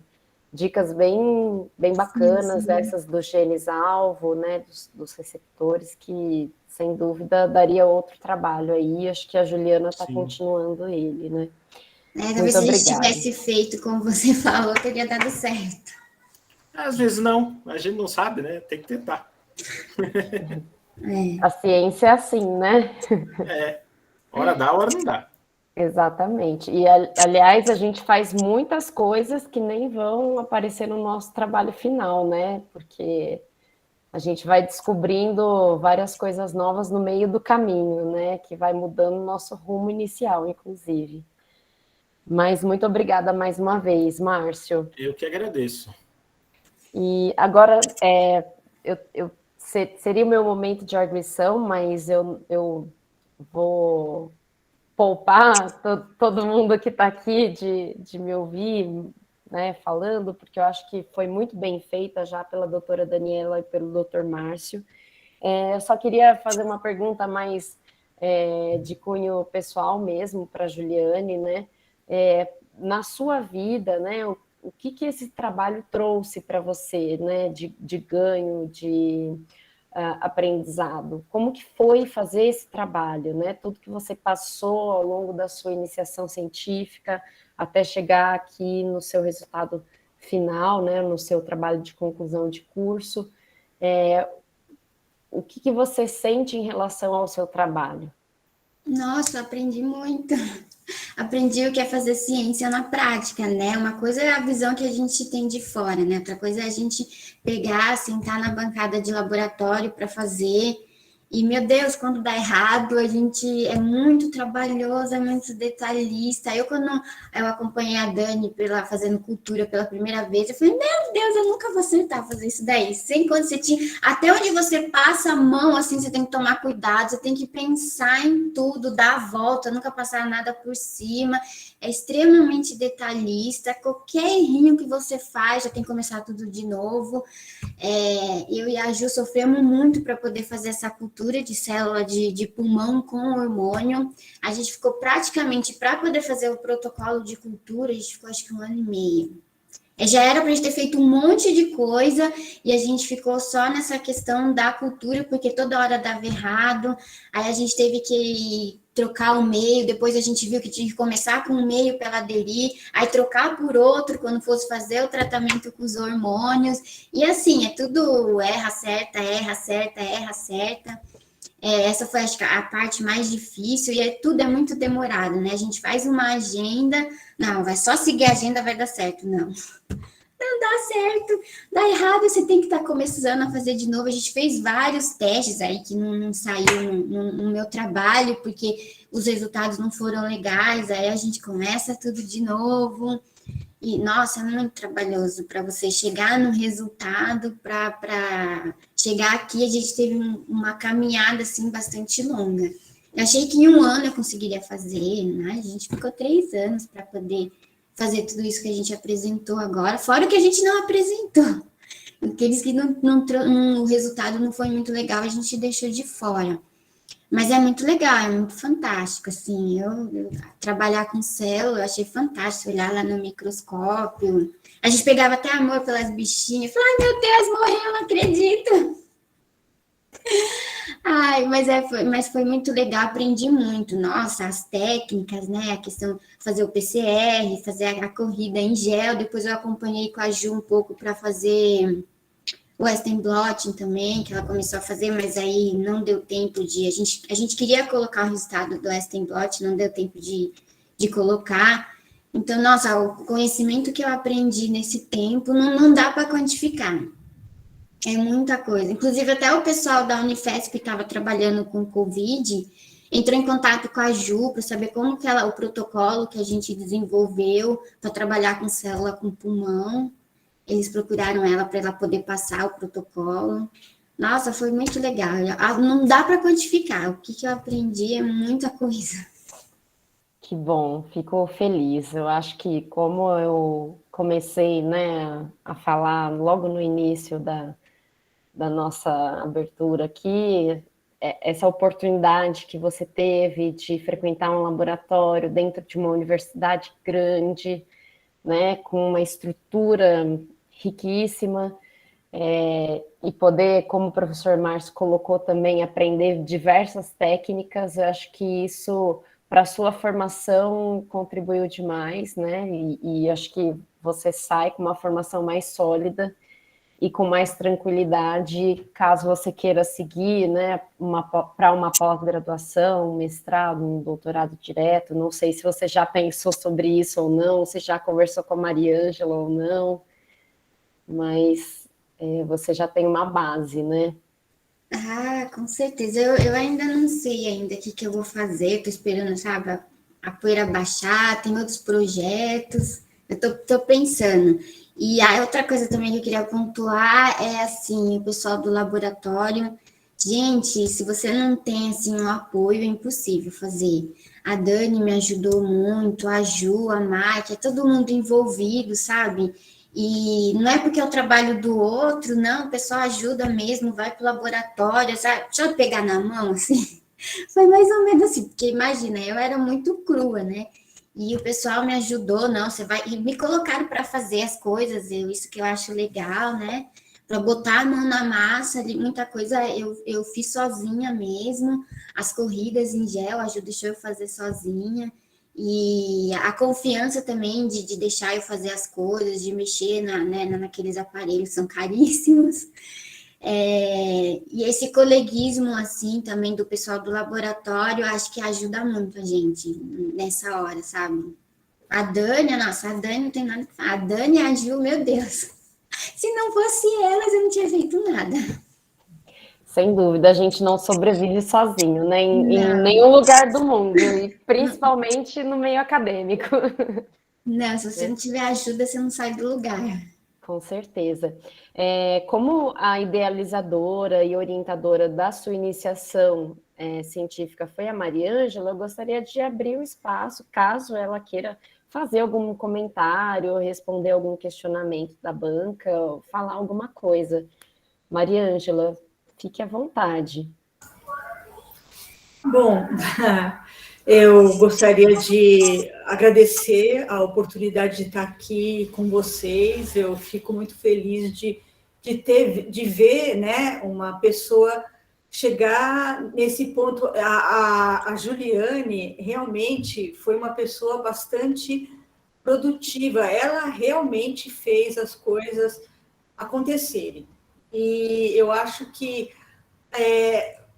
dicas bem bacanas, essas dos genes-alvo, né? Dos receptores, que, sem dúvida, daria outro trabalho aí. Acho que a Juliana está continuando ele, né? Talvez se a gente tivesse feito como você falou, teria dado certo. Às vezes não, a gente não sabe, né? Tem que tentar. A ciência é assim, né? Hora dá, hora não dá. Exatamente. E, aliás, a gente faz muitas coisas que nem vão aparecer no nosso trabalho final, né? Porque a gente vai descobrindo várias coisas novas no meio do caminho, né? Que vai mudando o nosso rumo inicial, inclusive. Mas muito obrigada mais uma vez, Márcio. Eu que agradeço. E agora, seria o meu momento de arguição, mas eu vou poupar todo mundo que está aqui de me ouvir, né, falando, porque eu acho que foi muito bem feita já pela doutora Daniela e pelo doutor Márcio. Eu só queria fazer uma pergunta mais de cunho pessoal mesmo para a Juliane, né? Na sua vida, né, o que esse trabalho trouxe para você, né, de ganho, de aprendizado? Como que foi fazer esse trabalho, né? Tudo que você passou ao longo da sua iniciação científica até chegar aqui no seu resultado final, né, no seu trabalho de conclusão de curso. O que você sente em relação ao seu trabalho? Nossa, eu aprendi muito. Aprendi o que é fazer ciência na prática, né? Uma coisa é a visão que a gente tem de fora, né? Outra coisa é a gente pegar, sentar na bancada de laboratório para fazer. E, meu Deus, quando dá errado, a gente é muito trabalhoso, é muito detalhista. Quando eu acompanhei a Dani fazendo cultura pela primeira vez, eu falei, meu Deus, eu nunca vou acertar fazer isso daí. Sem quando você tinha, até onde você passa a mão, assim, você tem que tomar cuidado, você tem que pensar em tudo, dar a volta, nunca passar nada por cima. É extremamente detalhista. Qualquer errinho que você faz, já tem que começar tudo de novo. Eu e a Ju sofremos muito para poder fazer essa cultura de célula de pulmão com hormônio. A gente ficou praticamente, para poder fazer o protocolo de cultura, a gente ficou acho que 1 ano e meio. Já era para a gente ter feito um monte de coisa e a gente ficou só nessa questão da cultura, porque toda hora dava errado. Aí a gente teve que trocar o meio, depois a gente viu que tinha que começar com um meio para ela aderir, aí trocar por outro quando fosse fazer o tratamento com os hormônios. E assim, é tudo erra, acerta, erra, acerta, erra, acerta. Essa foi, acho que, a parte mais difícil e tudo é muito demorado, né? A gente faz uma agenda, não, vai só seguir a agenda, vai dar certo. Não dá certo, dá errado, você tem que estar começando a fazer de novo. A gente fez vários testes aí que não saiu no meu trabalho, porque os resultados não foram legais, aí a gente começa tudo de novo. E, nossa, é muito trabalhoso para você chegar no resultado, para chegar aqui, a gente teve uma caminhada, assim, bastante longa. Eu achei que em 1 ano eu conseguiria fazer, né? A gente ficou 3 anos para poder fazer tudo isso que a gente apresentou agora, fora o que a gente não apresentou. Aqueles que o resultado não foi muito legal, a gente deixou de fora. Mas é muito legal, é muito fantástico, assim, eu trabalhar com célula, eu achei fantástico, olhar lá no microscópio, a gente pegava até amor pelas bichinhas, falava, ai meu Deus, morreu, não acredito. Ai, mas foi muito legal, aprendi muito, nossa, as técnicas, né, a questão de fazer o PCR, fazer a corrida em gel, depois eu acompanhei com a Ju um pouco para fazer o Western Blotting também, que ela começou a fazer, mas aí não deu tempo de... A gente queria colocar o resultado do Western Blotting, não deu tempo de colocar. Então, nossa, o conhecimento que eu aprendi nesse tempo não dá para quantificar. É muita coisa. Inclusive, até o pessoal da Unifesp que estava trabalhando com Covid entrou em contato com a Ju para saber como que o protocolo que a gente desenvolveu para trabalhar com célula com pulmão. Eles procuraram ela para ela poder passar o protocolo. Nossa, foi muito legal. Não dá para quantificar. O que eu aprendi é muita coisa. Que bom, fico feliz. Eu acho que como eu comecei, né, a falar logo no início da nossa abertura aqui, essa oportunidade que você teve de frequentar um laboratório dentro de uma universidade grande, né, com uma estrutura riquíssima, e poder, como o professor Márcio colocou também, aprender diversas técnicas, eu acho que isso, para a sua formação, contribuiu demais, né, e acho que você sai com uma formação mais sólida, e com mais tranquilidade, caso você queira seguir, né, para uma pós-graduação, um mestrado, um doutorado direto. Não sei se você já pensou sobre isso ou não, se já conversou com a Mariângela ou não, mas você já tem uma base, né? Ah, com certeza. Eu ainda não sei ainda o que eu vou fazer. Estou esperando, sabe, a poeira baixar. Tem outros projetos. Eu tô pensando. E a outra coisa também que eu queria pontuar é assim, o pessoal do laboratório. Gente, se você não tem assim um apoio, é impossível fazer. A Dani me ajudou muito, a Ju, a Mike, é todo mundo envolvido, sabe? E não é porque é o trabalho do outro, não, o pessoal ajuda mesmo, vai para o laboratório, sabe? Deixa eu pegar na mão, assim. Foi mais ou menos assim, porque imagina, eu era muito crua, né? E o pessoal me ajudou, não, você vai. E me colocaram para fazer as coisas, isso que eu acho legal, né? Para botar a mão na massa, muita coisa eu fiz sozinha mesmo. As corridas em gel, a Ju deixou eu fazer sozinha. E a confiança também de deixar eu fazer as coisas, de mexer naqueles aparelhos, são caríssimos. E esse coleguismo, assim, também do pessoal do laboratório, acho que ajuda muito a gente nessa hora, sabe? A Dani não tem nada que falar. A Dani e a Gil, meu Deus. Se não fosse elas, eu não tinha feito nada. Sem dúvida, a gente não sobrevive sozinho, né? Em Não, nenhum lugar do mundo, e principalmente no meio acadêmico. não, se você não tiver ajuda, você não sai do lugar. Com certeza. Como a idealizadora e orientadora da sua iniciação científica foi a Mariângela, eu gostaria de abrir o espaço, caso ela queira fazer algum comentário, responder algum questionamento da banca, ou falar alguma coisa. Mariângela, fique à vontade. Bom, eu gostaria de agradecer a oportunidade de estar aqui com vocês. Eu fico muito feliz de ver, né, uma pessoa chegar nesse ponto. A Juliane realmente foi uma pessoa bastante produtiva. Ela realmente fez as coisas acontecerem. E eu acho que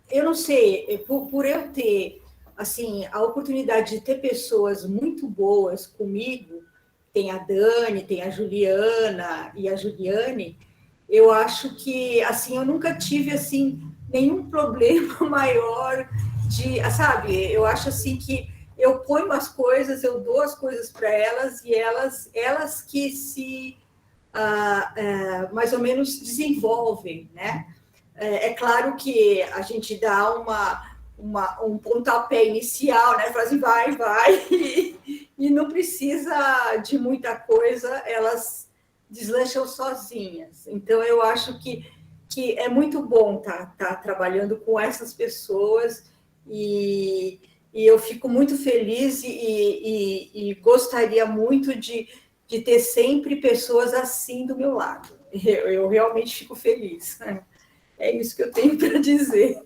eu não sei, por eu ter assim a oportunidade de ter pessoas muito boas comigo, tem a Dani, tem a Juliana e a Juliane, eu acho que assim eu nunca tive assim nenhum problema maior sabe, eu acho assim que eu ponho as coisas, eu dou as coisas para elas e elas que se mais ou menos desenvolvem, né? É claro que a gente dá um pontapé inicial, né? Fala assim, vai, e não precisa de muita coisa, elas deslancham sozinhas. Então, eu acho que é muito bom tá trabalhando com essas pessoas e eu fico muito feliz e gostaria muito de ter sempre pessoas assim do meu lado. Eu realmente fico feliz. É isso que eu tenho para dizer.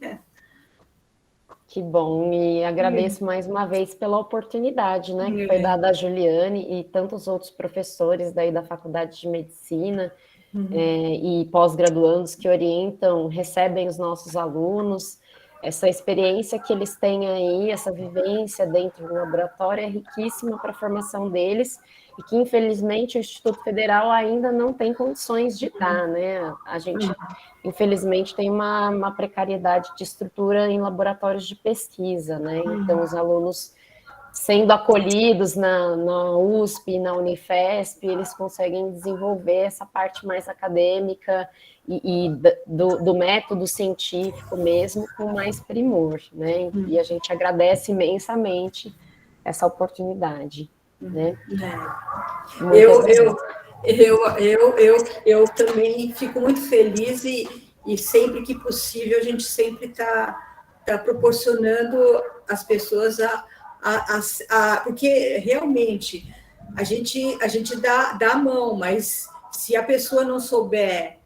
Que bom, e agradeço mais uma vez pela oportunidade, né, que foi dada a Juliane e tantos outros professores daí da Faculdade de Medicina e pós-graduandos que orientam, recebem os nossos alunos. Essa experiência que eles têm aí, essa vivência dentro do laboratório é riquíssima para a formação deles e que, infelizmente, o Instituto Federal ainda não tem condições de dar, né? A gente, infelizmente, tem uma precariedade de estrutura em laboratórios de pesquisa, né? Então, os alunos sendo acolhidos na USP, na Unifesp, eles conseguem desenvolver essa parte mais acadêmica e do método científico mesmo com mais primor, né? E a gente agradece imensamente essa oportunidade, né? Eu também fico muito feliz e sempre que possível a gente sempre está proporcionando às pessoas porque realmente a gente dá a mão, mas se a pessoa não souber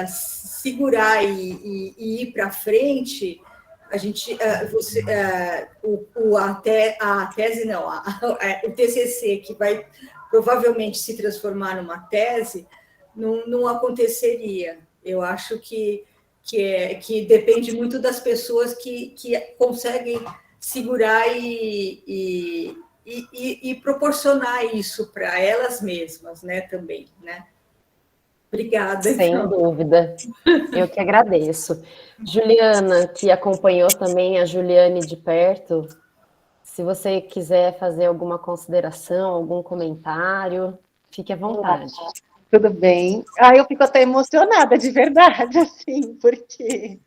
segurar e ir para frente, a gente a tese não, o TCC que vai provavelmente se transformar numa tese, não aconteceria. Eu acho que depende muito das pessoas que conseguem segurar e proporcionar isso para elas mesmas, né, também, né? Obrigada. Sem então. dúvida. Eu que agradeço. Juliana, que acompanhou também a Juliane de perto, se você quiser fazer alguma consideração, algum comentário, fique à vontade. Tudo bem. Eu fico até emocionada, de verdade, assim, porque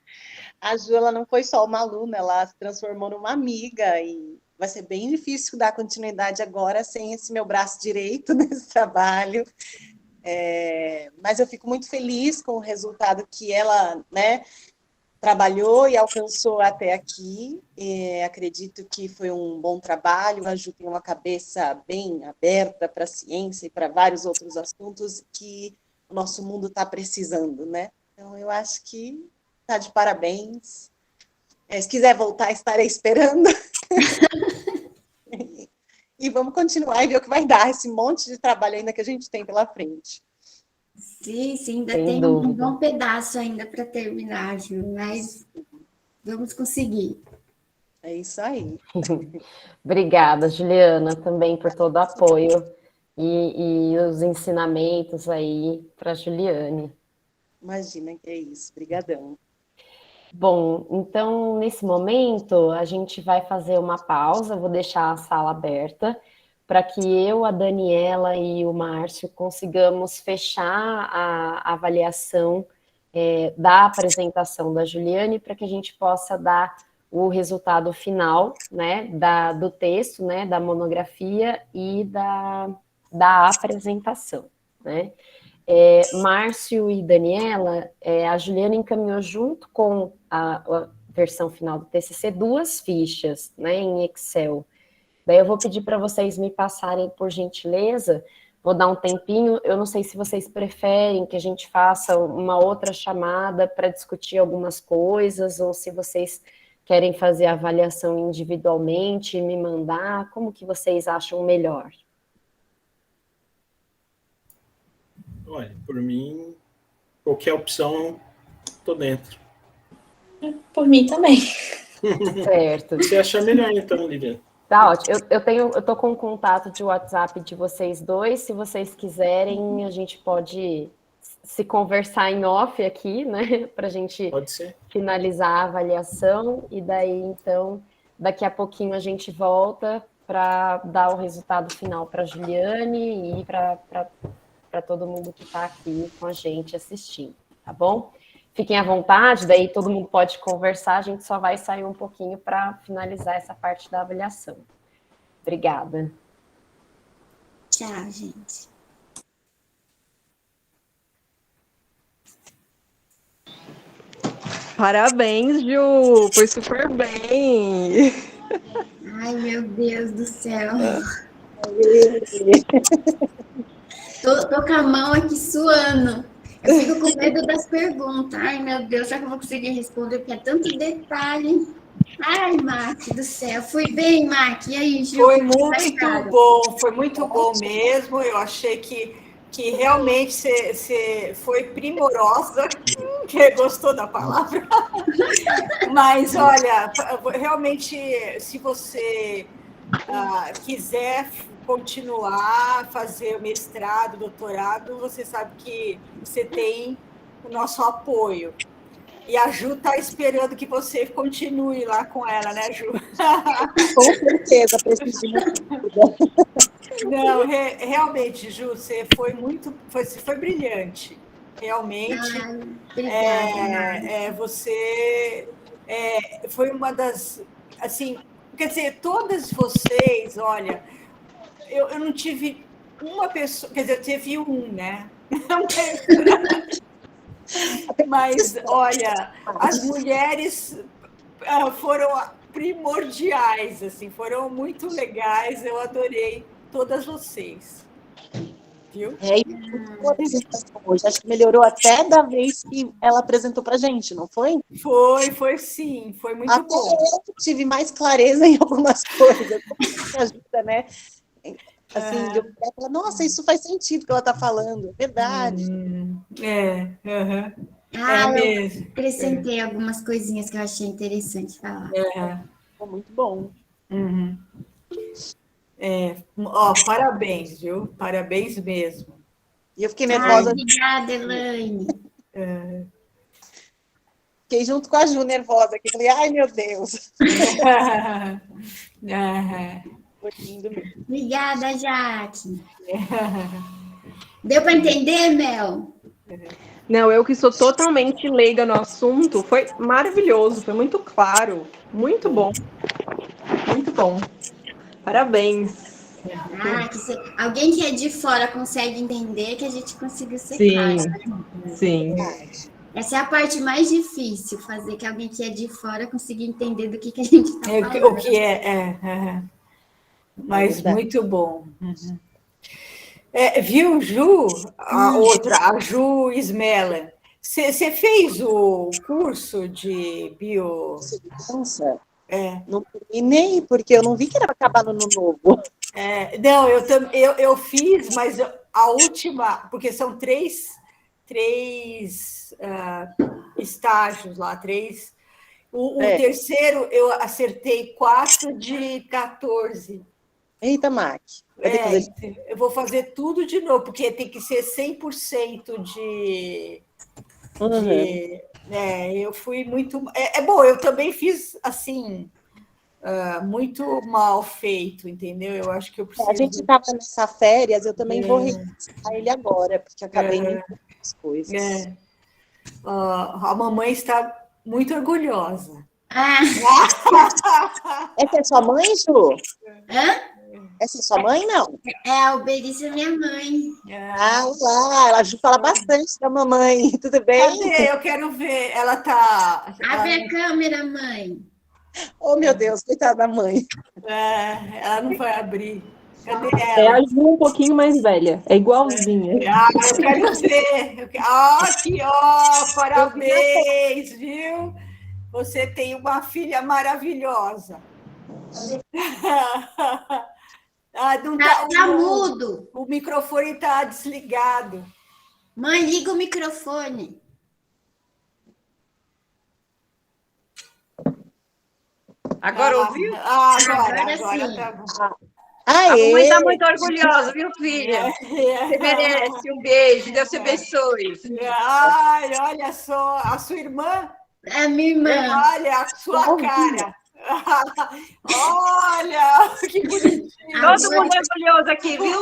a Ju, ela não foi só uma aluna, ela se transformou numa amiga e vai ser bem difícil dar continuidade agora sem esse meu braço direito nesse trabalho. Mas eu fico muito feliz com o resultado que ela, né, trabalhou e alcançou até aqui. Acredito que foi um bom trabalho. A Ju tem uma cabeça bem aberta para a ciência e para vários outros assuntos que o nosso mundo está precisando, né? Então, eu acho que está de parabéns. Se quiser voltar, estarei esperando. E vamos continuar e ver o que vai dar esse monte de trabalho ainda que a gente tem pela frente. Sim, ainda Sem tem dúvida. um bom pedaço ainda para terminar, Ju, mas vamos conseguir. É isso aí. Obrigada, Juliana, também por todo o apoio e os ensinamentos aí para a Juliane. Imagina que é isso. Obrigadão. Bom, então, nesse momento, a gente vai fazer uma pausa, vou deixar a sala aberta para que eu, a Daniela e o Márcio consigamos fechar a avaliação da apresentação da Juliane, para que a gente possa dar o resultado final, né, do texto, né, da monografia e da apresentação, né? Márcio e Daniela, a Juliana encaminhou junto com a versão final do TCC 2 fichas, né, em Excel. Daí eu vou pedir para vocês me passarem, por gentileza, vou dar um tempinho, eu não sei se vocês preferem que a gente faça uma outra chamada para discutir algumas coisas, ou se vocês querem fazer a avaliação individualmente e me mandar, como que vocês acham melhor? Olha, por mim, qualquer opção, estou dentro. Por mim também. Certo. Você achar melhor, então, Lívia? Tá ótimo. Eu tô com o contato de WhatsApp de vocês dois. Se vocês quiserem, a gente pode se conversar em off aqui, né? Para a gente finalizar a avaliação. E daí, então, daqui a pouquinho a gente volta para dar o resultado final para a Juliane e para todo mundo que está aqui com a gente assistindo, tá bom? Fiquem à vontade, daí todo mundo pode conversar, a gente só vai sair um pouquinho para finalizar essa parte da avaliação. Obrigada. Tchau, gente. Parabéns, Ju! Foi super bem! Ai, meu Deus do céu. Tô com a mão aqui suando. Eu fico com medo das perguntas. Ai, meu Deus, será que eu vou conseguir responder? Porque é tanto detalhe. Ai, Mark do céu. Fui bem, Mark. E aí, Gil? Foi muito bom mesmo. Eu achei que realmente você foi primorosa. Que gostou da palavra? Mas, olha, realmente, se você quiser continuar, fazer o mestrado, doutorado, você sabe que você tem o nosso apoio. E a Ju está esperando que você continue lá com ela, né, Ju? Com certeza, preciso de muito. Não, realmente, Ju, você foi foi brilhante. Realmente. Você foi uma das... Assim, quer dizer, todas vocês, olha... Eu não tive uma pessoa, quer dizer, eu tive né? Mas, olha, as mulheres foram primordiais, assim, foram muito legais, eu adorei todas vocês. Viu? Hoje acho que melhorou até da vez que ela apresentou para a gente, não foi? Foi sim, foi muito bom. Eu tive mais clareza em algumas coisas, ajuda, né? Assim, de eu falar, nossa, isso faz sentido que ela está falando, é verdade. Ah, eu mesmo. acrescentei algumas coisinhas que eu achei interessante falar. Foi muito bom. Uhum. Parabéns, viu? Parabéns mesmo. E eu fiquei Ai, nervosa, obrigada, Elaine. fiquei junto com a Ju nervosa aqui. Falei, ai, meu Deus. Foi lindo mesmo. Obrigada, Jaque. Deu para entender, Mel? Não, eu que sou totalmente leiga no assunto, foi maravilhoso, foi muito claro, muito bom. Muito bom. Parabéns. Alguém que é de fora consegue entender que a gente conseguiu ser Sim, claro. sim. Essa é a parte mais difícil, fazer que alguém que é de fora consiga entender do que a gente está falando. O que Mas muito bom. Uhum. Viu, Ju? A Ju Smeller. Você fez o curso de bio... Nossa, não terminei, porque eu não vi que era acabar no ano novo. Não, eu fiz, mas a última, porque são três estágios lá, três. O terceiro eu acertei 4 de 14. Eita, Mac. Eu vou fazer tudo de novo, porque tem que ser 100% eu fui muito... bom, eu também fiz, assim, muito mal feito, entendeu? Eu acho que eu preciso... A gente estava nessa férias, eu também vou revisitar ele agora, porque acabei não fazendo as coisas. A mamãe está muito orgulhosa. Essa é sua mãe, Ju? Hã? Essa é sua mãe, não? A Alberice é minha mãe. Olá, ela fala bastante da mamãe, tudo bem? Cadê? Eu quero ver. Ela tá... Abre a câmera, mãe. Oh, meu Deus, coitada da mãe. Ela não vai abrir. Cadê É ela? a Ju um pouquinho mais velha, é igualzinha. Eu quero ver. Aqui, parabéns, viu? Você tem uma filha maravilhosa. Não Tá mudo. O microfone está desligado. Mãe, liga o microfone. Agora ouviu? Agora sim. tá bom. A mamãe está muito orgulhosa, viu, filha? Você merece um beijo, Deus te abençoe. Olha só, a sua irmã? É a minha irmã. Olha a sua cara. Olha, que bonitinho. Todo mundo é orgulhoso aqui, viu?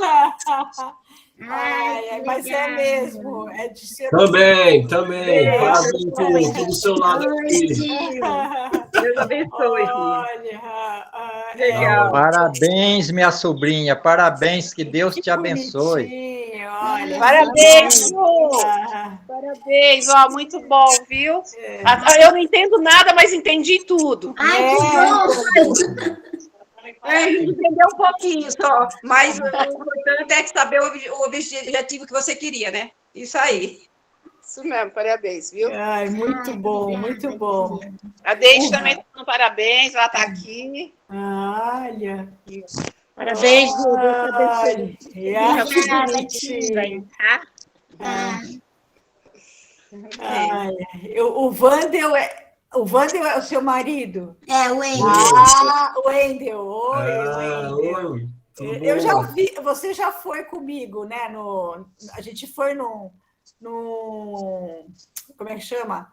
Mas é mesmo. É de ser... Também. Parabéns por todo o seu lado aqui. Deus abençoe. Legal. Parabéns, minha sobrinha. Parabéns, que Deus te abençoe. Olha, Parabéns, Ju. Parabéns, muito bom, viu? Eu não entendo nada, mas entendi tudo. Ai, que bom! Entendeu um pouquinho só, mas o importante é saber o objetivo que você queria, né? Isso aí. Isso mesmo, parabéns, viu? Muito bom, muito bom. A Deide também está dando parabéns, ela está aqui. Olha. Parabéns, Ju. O Wandel é o seu marido? É, o Wendel. O Wendel. Oi. Eu já vi, você já foi comigo, né? A gente foi no como é que chama?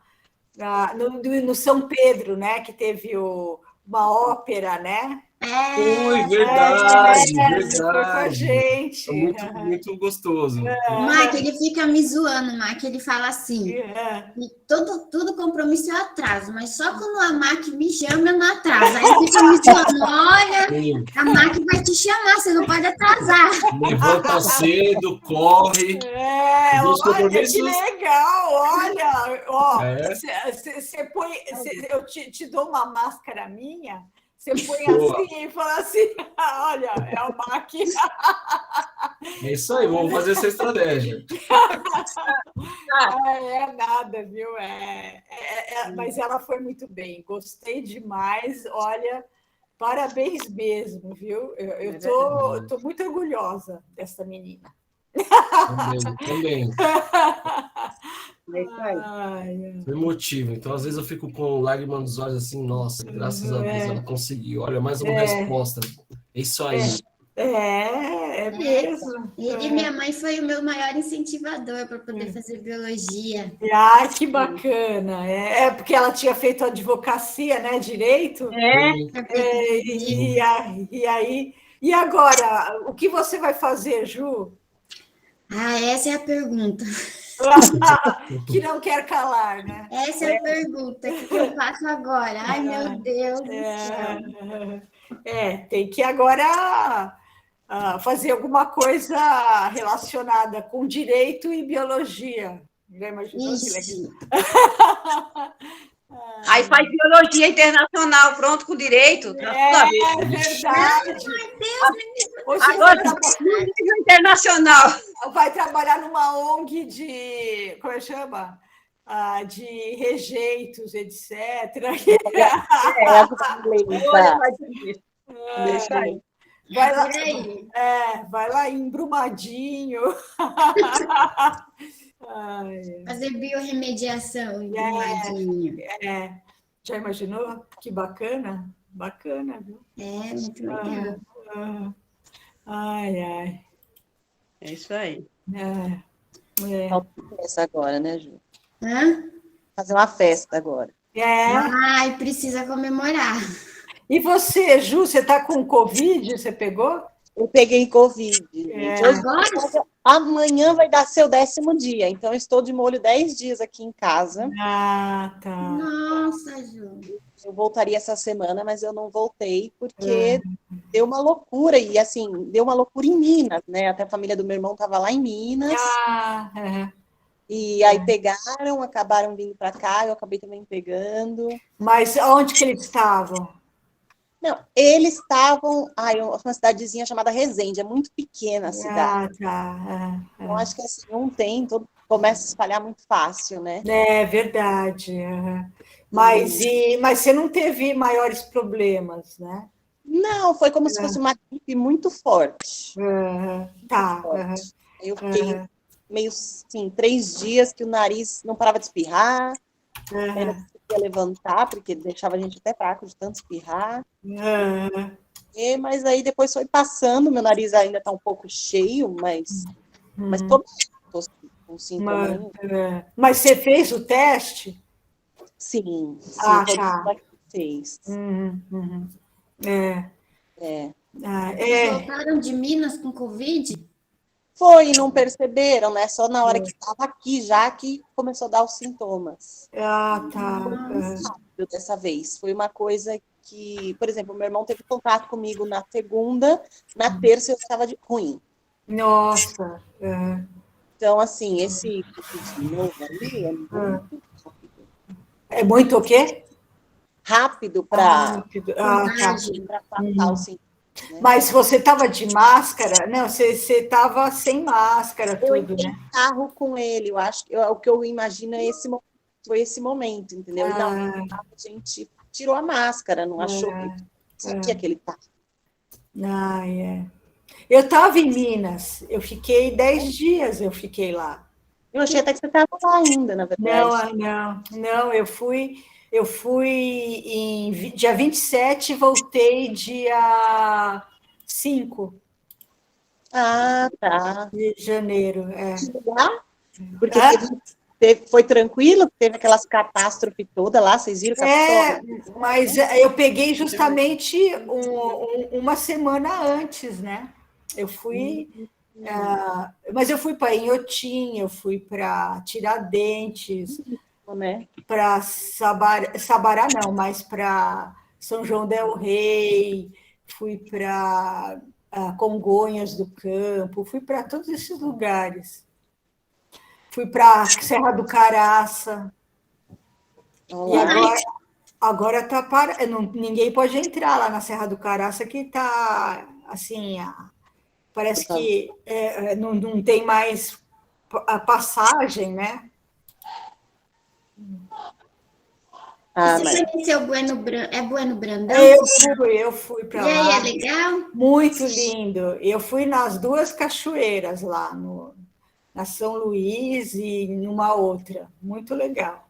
No São Pedro, né? Que teve uma ópera, né? Foi, verdade. Foi com a gente. Foi muito gostoso. Mac, ele fica me zoando, Mac, ele fala assim, todo compromisso eu atraso, mas só quando a Mac me chama eu não atraso. Aí ele fica me zoando, olha, a Mac vai te chamar, você não pode atrasar. Levanta cedo, corre. Olha que legal, olha. Você põe, eu te dou uma máscara minha. Você põe assim e fala assim, olha, é o Mac. É isso aí, vamos fazer essa estratégia. Nada, viu? Mas ela foi muito bem, gostei demais, olha, Parabéns mesmo, viu? Eu tô muito orgulhosa dessa menina. Também. Ai, Foi emotivo. Então, às vezes, eu fico com lágrimas nos olhos assim, nossa, graças a Deus ela conseguiu. Olha, mais uma resposta. É isso aí. é mesmo. E minha mãe foi o meu maior incentivador para poder fazer biologia. Ai, que bacana. É porque ela tinha feito advocacia, né? Direito. E agora, o que você vai fazer, Ju? Essa é a pergunta. Que não quer calar, né? Essa é a pergunta. O que eu faço agora? Ai, meu Deus do céu. Tem que agora fazer alguma coisa relacionada com direito e biologia. Já imaginou que legal? Aí faz biologia internacional, pronto, com direito. É verdade. Agora, nível internacional. Vai trabalhar numa ONG de... Como é que chama? De rejeitos, etc. Deixa aí. Vai lá em Brumadinho. Fazer biorremediação em Brumadinho. Já imaginou? Que bacana. Bacana, viu? Muito legal. Ai. É isso aí. Falta uma festa agora, né, Ju? Hã? Fazer uma festa agora. Ai, precisa comemorar. E você, Ju, você está com Covid? Você pegou? Eu peguei Covid. Agora? Amanhã vai dar seu 10º dia, então eu estou de molho 10 dias aqui em casa. Tá. Nossa, Ju. Eu voltaria essa semana, mas eu não voltei porque deu uma loucura, e assim, deu uma loucura em Minas, né? Até a família do meu irmão estava lá em Minas. E aí pegaram, acabaram vindo para cá, eu acabei também pegando. Mas onde que eles estavam? Não, eles estavam uma cidadezinha chamada Resende, é muito pequena a cidade. Então, acho que assim, começa a espalhar muito fácil, né? É verdade. Mas você não teve maiores problemas, né? Não, foi como se fosse uma gripe muito forte. Forte. Eu fiquei meio assim, 3 dias que o nariz não parava de espirrar, eu não conseguia levantar, porque deixava a gente até fraco de tanto espirrar. Mas aí depois foi passando, meu nariz ainda está um pouco cheio, mas tô com sintoma nenhum. Mas você fez o teste? Sim, fez. Vocês voltaram de Minas com Covid? Foi, não perceberam, né? Só na hora que estava aqui já que começou a dar os sintomas. Rápido dessa vez. Foi uma coisa que, por exemplo, meu irmão teve contato comigo na segunda, na terça eu estava ruim. Nossa! Então, assim, esse novo ali é muito rápido. É muito o quê? Rápido para passar o sintoma. Mas você estava de máscara? Não, você estava sem máscara, tudo, né? Carro com ele, eu acho que o que eu imagino foi esse momento, entendeu? Então, a gente tirou a máscara, não achou que sabia que ele estava. Eu estava em Minas, eu fiquei 10 dias, lá. Eu achei até que você estava lá ainda, na verdade. Não, eu fui em dia 27 e voltei dia 5. Tá. De janeiro, Porque foi tranquilo? Teve aquelas catástrofes todas lá, vocês viram? Mas eu peguei justamente uma semana antes, né? Eu fui... mas eu fui para Inhotim, eu fui para Tiradentes, para Sabará não, mas para São João del Rei, fui para Congonhas do Campo, fui para todos esses lugares. Fui para Serra do Caraça. E agora tá ninguém pode entrar lá na Serra do Caraça, que está assim, parece que não tem mais a passagem, né? Ah, Você mas conheceu Bueno Brandão? Eu fui para E aí, lá. é legal? Muito lindo. Eu fui nas duas cachoeiras lá, na São Luís e numa outra. Muito legal.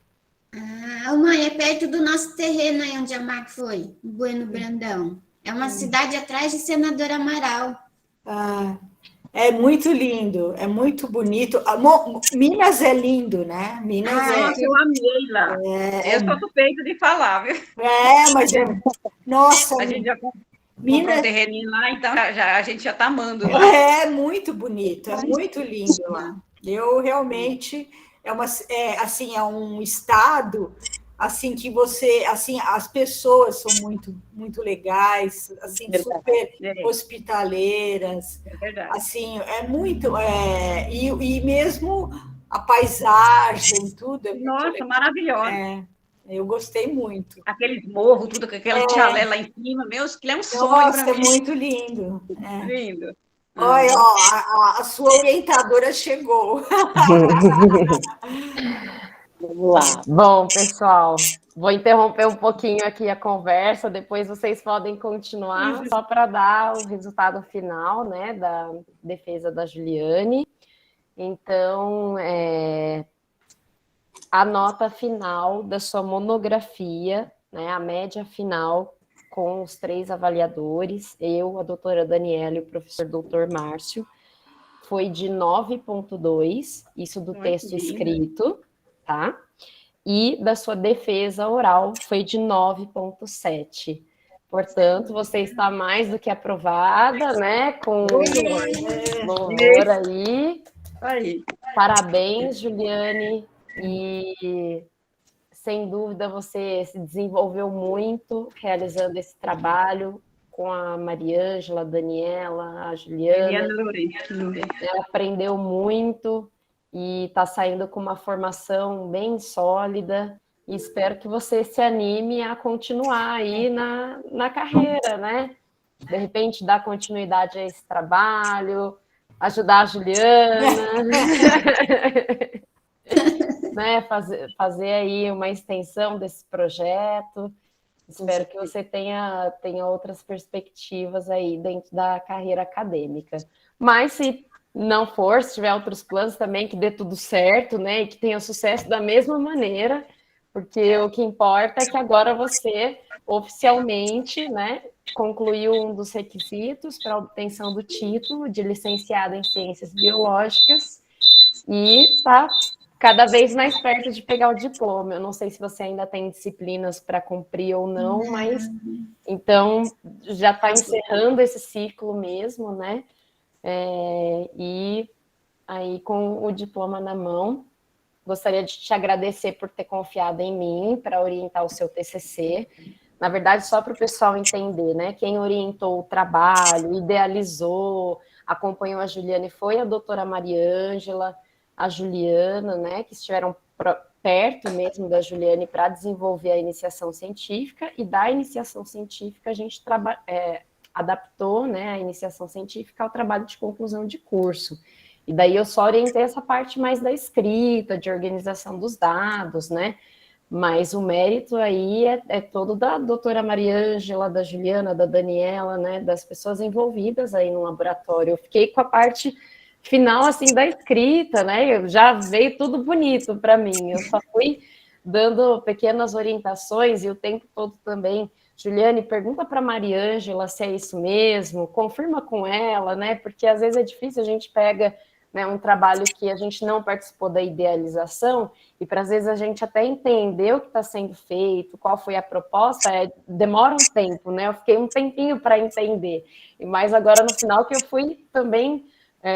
Ah, mãe, é perto do nosso terreno aí onde a Mac foi, Bueno Brandão. É uma cidade atrás de Senador Amaral. Ah, é muito lindo, é muito bonito. Minas é lindo, né? Minas Nossa, eu amei lá. Eu sou suspeita de falar, viu? mas nossa, A gente já comprou um Minas terreninho lá, então a gente já está amando lá. é muito bonito, é muito lindo lá. Eu realmente assim, é um estado assim que você, assim, as pessoas são muito legais, assim, super hospitaleiras, É verdade. assim, e mesmo a paisagem, tudo é muito Nossa, legal. maravilhosa. Eu gostei muito. Aqueles morros, tudo com aquele chalé lá em cima, meus, que é um sonho para Nossa, é mim. muito lindo. Lindo. Olha, ó, a sua orientadora chegou. vamos lá. Bom, pessoal, vou interromper um pouquinho aqui a conversa, depois vocês podem continuar, só para dar o resultado final, né, da defesa da Juliane. Então, a nota final da sua monografia, né, a média final com os 3 avaliadores, eu, a doutora Daniela e o professor doutor Márcio, foi de 9,2, isso do texto escrito, tá? E da sua defesa oral foi de 9,7. Portanto, você está mais do que aprovada, né? Com louvor aí. Parabéns, Juliane. E sem dúvida você se desenvolveu muito realizando esse trabalho com a Mariângela, a Daniela, a Juliana. Ela aprendeu muito e está saindo com uma formação bem sólida. E espero que você se anime a continuar aí na carreira, né? De repente, dar continuidade a esse trabalho, ajudar a Juliana, né? Fazer aí uma extensão desse projeto. Espero que você tenha outras perspectivas aí dentro da carreira acadêmica. Mas se não for, se tiver outros planos também, que dê tudo certo, né? E que tenha sucesso da mesma maneira, porque o que importa é que agora você oficialmente, né, concluiu um dos requisitos para a obtenção do título de licenciado em Ciências Biológicas e está cada vez mais perto de pegar o diploma. Eu não sei se você ainda tem disciplinas para cumprir ou não, mas então já está encerrando esse ciclo mesmo, né? E aí com o diploma na mão, gostaria de te agradecer por ter confiado em mim para orientar o seu TCC. Na verdade, só para o pessoal entender, né? Quem orientou o trabalho, idealizou, acompanhou a Juliane foi a doutora Mariângela, a Juliana, né? Que estiveram perto mesmo da Juliane para desenvolver a iniciação científica, e da iniciação científica a gente adaptou, né, a iniciação científica ao trabalho de conclusão de curso. E daí eu só orientei essa parte mais da escrita, de organização dos dados, né? Mas o mérito aí é todo da doutora Mariângela, da Juliana, da Daniela, né? Das pessoas envolvidas aí no laboratório. Eu fiquei com a parte final, assim, da escrita, né? Já veio tudo bonito para mim. Eu só fui dando pequenas orientações e o tempo todo também. Juliane, pergunta para a Mariângela se é isso mesmo, confirma com ela, né? Porque às vezes é difícil, a gente pega, né, um trabalho que a gente não participou da idealização, e para às vezes a gente até entender o que está sendo feito, qual foi a proposta, demora um tempo, né? Eu fiquei um tempinho para entender, e mais agora no final que eu fui também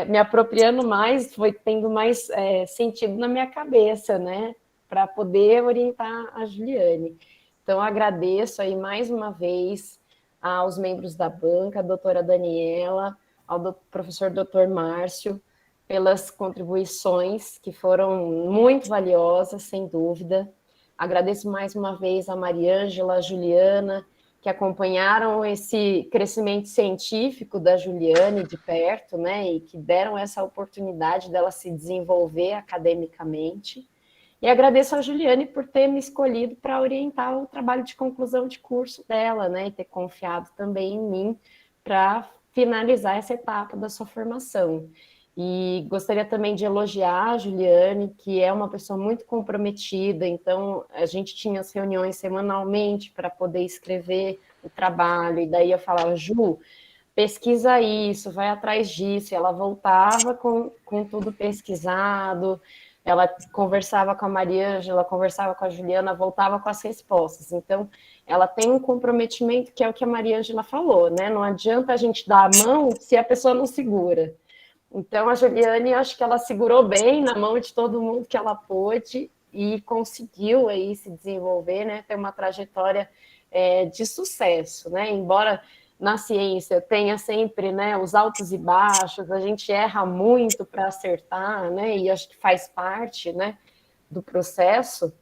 me apropriando mais, foi tendo mais sentido na minha cabeça, né? Para poder orientar a Juliane. Então, agradeço aí mais uma vez aos membros da banca, a doutora Daniela, ao professor doutor Márcio, pelas contribuições que foram muito valiosas, sem dúvida. Agradeço mais uma vez a Mariângela, a Juliana, que acompanharam esse crescimento científico da Juliane de perto, né, e que deram essa oportunidade dela se desenvolver academicamente. E agradeço a Juliane por ter me escolhido para orientar o trabalho de conclusão de curso dela, né, e ter confiado também em mim para finalizar essa etapa da sua formação. E gostaria também de elogiar a Juliane, que é uma pessoa muito comprometida, então a gente tinha as reuniões semanalmente para poder escrever o trabalho, e daí eu falava, Ju, pesquisa isso, vai atrás disso, e ela voltava com tudo pesquisado, ela conversava com a Mariângela, conversava com a Juliana, voltava com as respostas, então ela tem um comprometimento que é o que a Mariângela falou, né? Não adianta a gente dar a mão se a pessoa não segura. Então, a Juliane, acho que ela segurou bem na mão de todo mundo que ela pôde e conseguiu aí se desenvolver, né? Ter uma trajetória de sucesso, né? Embora na ciência tenha sempre, né, os altos e baixos, a gente erra muito para acertar, né? E acho que faz parte, né, do processo,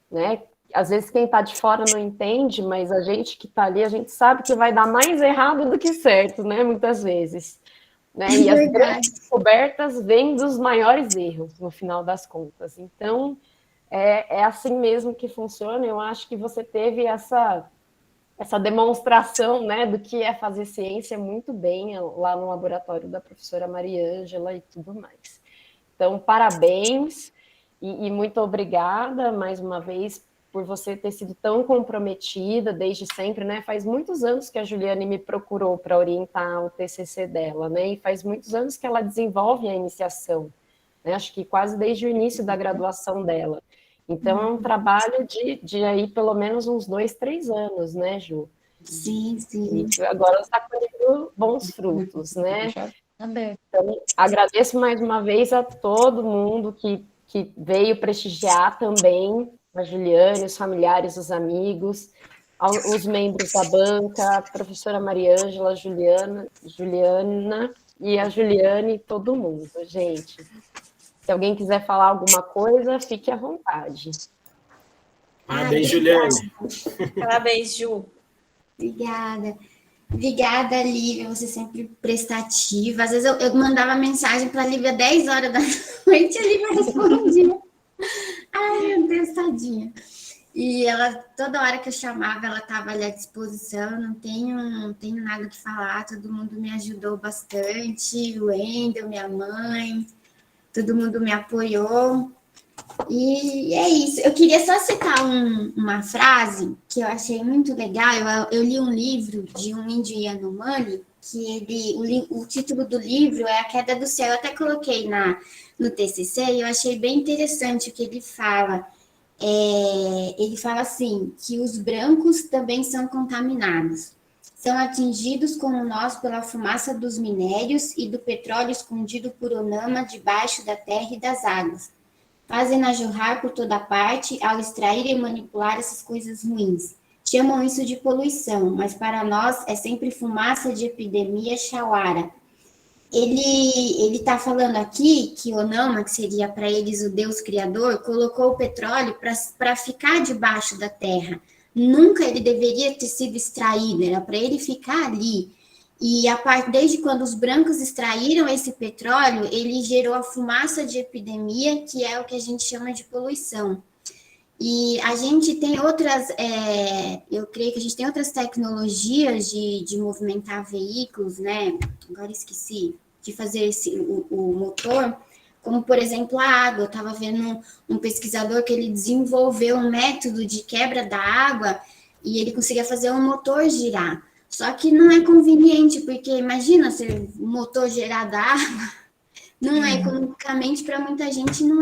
né? Às vezes quem está de fora não entende, mas a gente que está ali, a gente sabe que vai dar mais errado do que certo, né? Muitas vezes. Né? E as grandes descobertas vêm dos maiores erros, no final das contas. Então, é assim mesmo que funciona. Eu acho que você teve essa demonstração, né, do que é fazer ciência muito bem lá no laboratório da professora Mariângela e tudo mais. Então, parabéns e muito obrigada, mais uma vez, por você ter sido tão comprometida desde sempre, né? Faz muitos anos que a Juliane me procurou para orientar o TCC dela, né? E faz muitos anos que ela desenvolve a iniciação, né? Acho que quase desde o início da graduação dela. Então, é um trabalho de aí pelo menos uns 2, 3 anos, né, Ju? Sim, sim. E agora está colhendo bons frutos, né? Então, agradeço mais uma vez a todo mundo que veio prestigiar também a Juliane, os familiares, os amigos, os membros da banca, a professora Mariângela, Juliana e a Juliane, todo mundo, gente. Se alguém quiser falar alguma coisa, fique à vontade. Parabéns, Juliane. Parabéns, Ju. Obrigada, Lívia, você sempre prestativa. Às vezes eu mandava mensagem para a Lívia 10 horas da noite e a Lívia respondia. Ai, meu Deus, tadinha. E ela, toda hora que eu chamava, ela estava ali à disposição. Não tenho nada que falar, todo mundo me ajudou bastante. O Wendel, minha mãe, todo mundo me apoiou. E é isso. Eu queria só citar uma frase que eu achei muito legal. Eu li um livro de um índio Yanomami, que o título do livro é A Queda do Céu. Eu até coloquei no TCC e eu achei bem interessante o que ele fala. Ele fala assim, que os brancos também são contaminados. São atingidos como nós pela fumaça dos minérios e do petróleo escondido por Onama debaixo da terra e das águas. Fazem-na jorrar por toda parte ao extrair e manipular essas coisas ruins. Chamam isso de poluição, mas para nós é sempre fumaça de epidemia chauara. Ele está falando aqui que Onama, que seria para eles o Deus Criador, colocou o petróleo para ficar debaixo da terra. Nunca ele deveria ter sido extraído, era para ele ficar ali. E desde quando os brancos extraíram esse petróleo, ele gerou a fumaça de epidemia, que é o que a gente chama de poluição. E a gente tem outras, eu creio que a gente tem outras tecnologias de movimentar veículos, né? Agora esqueci, de fazer o motor, como, por exemplo, a água. Eu estava vendo um pesquisador que ele desenvolveu um método de quebra da água e ele conseguia fazer um motor girar. Só que não é conveniente, porque imagina se o motor gerar da água, não é economicamente, para muita gente não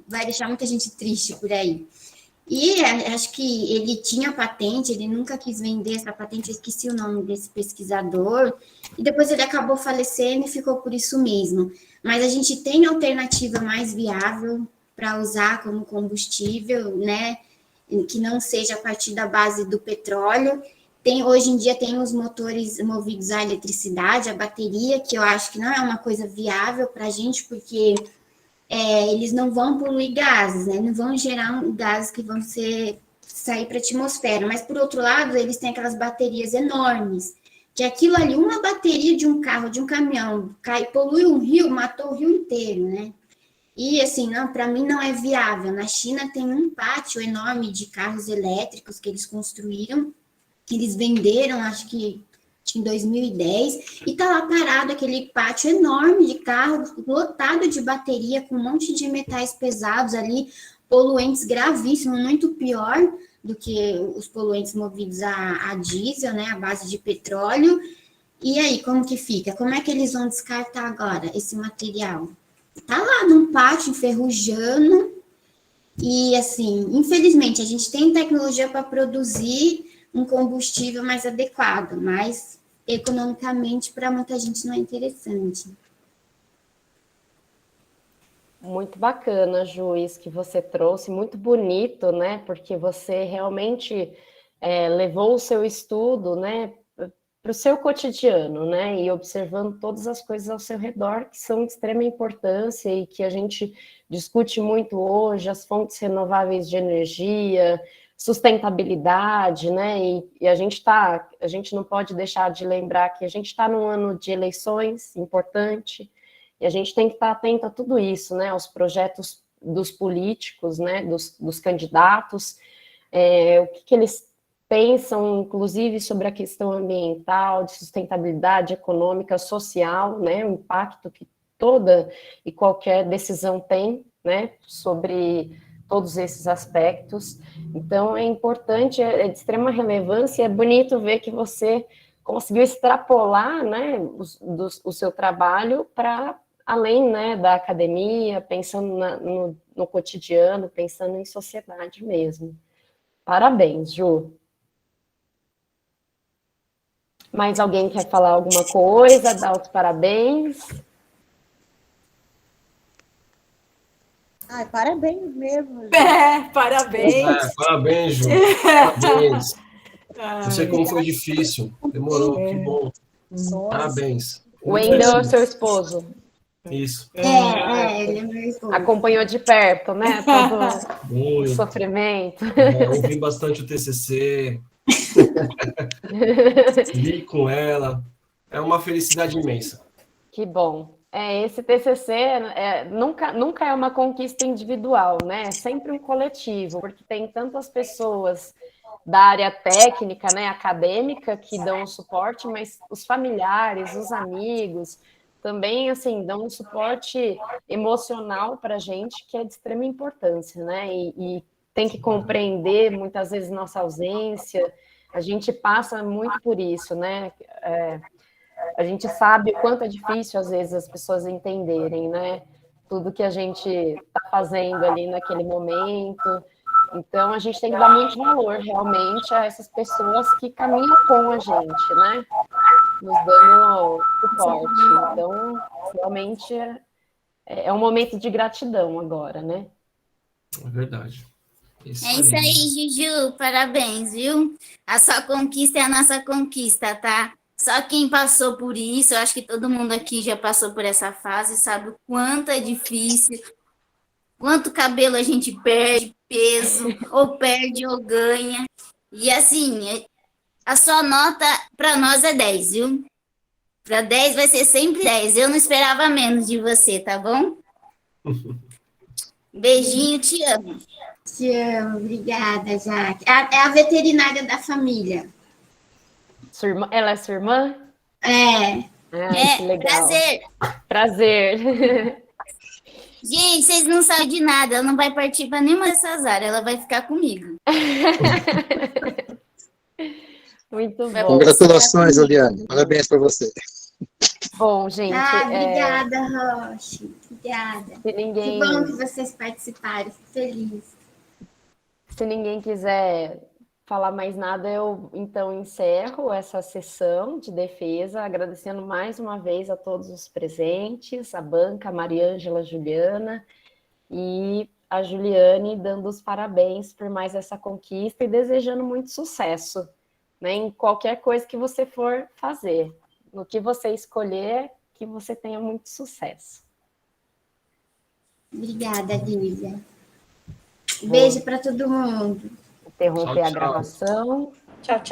vai deixar muita gente triste por aí. E acho que ele tinha patente, ele nunca quis vender essa patente, eu esqueci o nome desse pesquisador, e depois ele acabou falecendo e ficou por isso mesmo. Mas a gente tem alternativa mais viável para usar como combustível, né? Que não seja a partir da base do petróleo. Hoje em dia tem os motores movidos à eletricidade, a bateria, que eu acho que não é uma coisa viável para a gente, porque eles não vão poluir gases, né? Não vão gerar gases que vão sair para a atmosfera. Mas, por outro lado, eles têm aquelas baterias enormes, que aquilo ali, uma bateria de um carro, de um caminhão, polui um rio, matou o rio inteiro, né? E, assim, não, para mim não é viável. Na China tem um pátio enorme de carros elétricos que eles construíram, que eles venderam, acho que em 2010, e tá lá parado aquele pátio enorme de carros, lotado de bateria, com um monte de metais pesados ali, poluentes gravíssimos, muito pior do que os poluentes movidos a diesel, né, à base de petróleo. E aí, como que fica? Como é que eles vão descartar agora esse material? Tá lá num pátio enferrujando, e assim, infelizmente, a gente tem tecnologia para produzir um combustível mais adequado, mas economicamente para muita gente não é interessante. Muito bacana, Ju, isso que você trouxe, muito bonito, né? Porque você realmente levou o seu estudo, né, para o seu cotidiano, né? E observando todas as coisas ao seu redor que são de extrema importância e que a gente discute muito hoje, as fontes renováveis de energia, sustentabilidade, né? E a gente não pode deixar de lembrar que a gente está num ano de eleições importante. E a gente tem que estar atento a tudo isso, né? Aos projetos dos políticos, né? Dos candidatos, o que eles pensam, inclusive, sobre a questão ambiental, de sustentabilidade econômica, social, né? O impacto que toda e qualquer decisão tem, né? Sobre todos esses aspectos. Então, é importante, é de extrema relevância, e é bonito ver que você conseguiu extrapolar, né, o seu trabalho para além, né, da academia, pensando no cotidiano, pensando em sociedade mesmo. Parabéns, Ju. Mais alguém quer falar alguma coisa, dar os parabéns? Ai, parabéns mesmo. Ju. Parabéns. Parabéns, Ju. Parabéns. Não sei como foi difícil. Demorou, que bom. Parabéns. O Wendel é o seu esposo. Isso. Ele é meu esposo. Acompanhou de perto, né? Todo o sofrimento. Ouvi bastante o TCC. Li com ela. É uma felicidade imensa. Que bom. Esse TCC nunca é uma conquista individual, né? É sempre um coletivo, porque tem tantas pessoas da área técnica, né, acadêmica, que dão o suporte, mas os familiares, os amigos, também, assim, dão um suporte emocional para a gente, que é de extrema importância, né? E tem que compreender, muitas vezes, nossa ausência. A gente passa muito por isso, né? A gente sabe o quanto é difícil, às vezes, as pessoas entenderem, né? Tudo que a gente está fazendo ali naquele momento. Então, a gente tem que dar muito valor, realmente, a essas pessoas que caminham com a gente, né? Nos dando suporte. Então, realmente, é um momento de gratidão agora, né? É verdade. É isso aí, Juju. Parabéns, viu? A sua conquista é a nossa conquista, tá? Só quem passou por isso, eu acho que todo mundo aqui já passou por essa fase, sabe o quanto é difícil, quanto cabelo a gente perde, peso, ou perde ou ganha. E assim, a sua nota para nós é 10, viu? Para 10 vai ser sempre 10. Eu não esperava menos de você, tá bom? Beijinho, te amo. Te amo, obrigada, Jaque. É a veterinária da família. Ela é sua irmã? Que legal. Prazer. Gente, vocês não sabem de nada. Ela não vai partir para nenhuma dessas áreas. Ela vai ficar comigo. Muito bom. Congratulações, Juliane. Parabéns para você. Bom, gente. Obrigada, Roche. Obrigada. Que bom que vocês participaram. Fico feliz. Se ninguém quiser falar mais nada, eu então encerro essa sessão de defesa, agradecendo mais uma vez a todos os presentes, a banca, a Mariângela, a Juliana e a Juliane, dando os parabéns por mais essa conquista e desejando muito sucesso, né, em qualquer coisa que você for fazer. No que você escolher, que você tenha muito sucesso. Obrigada, Lívia. Beijo para todo mundo. Interromper a gravação. Tchau, tchau.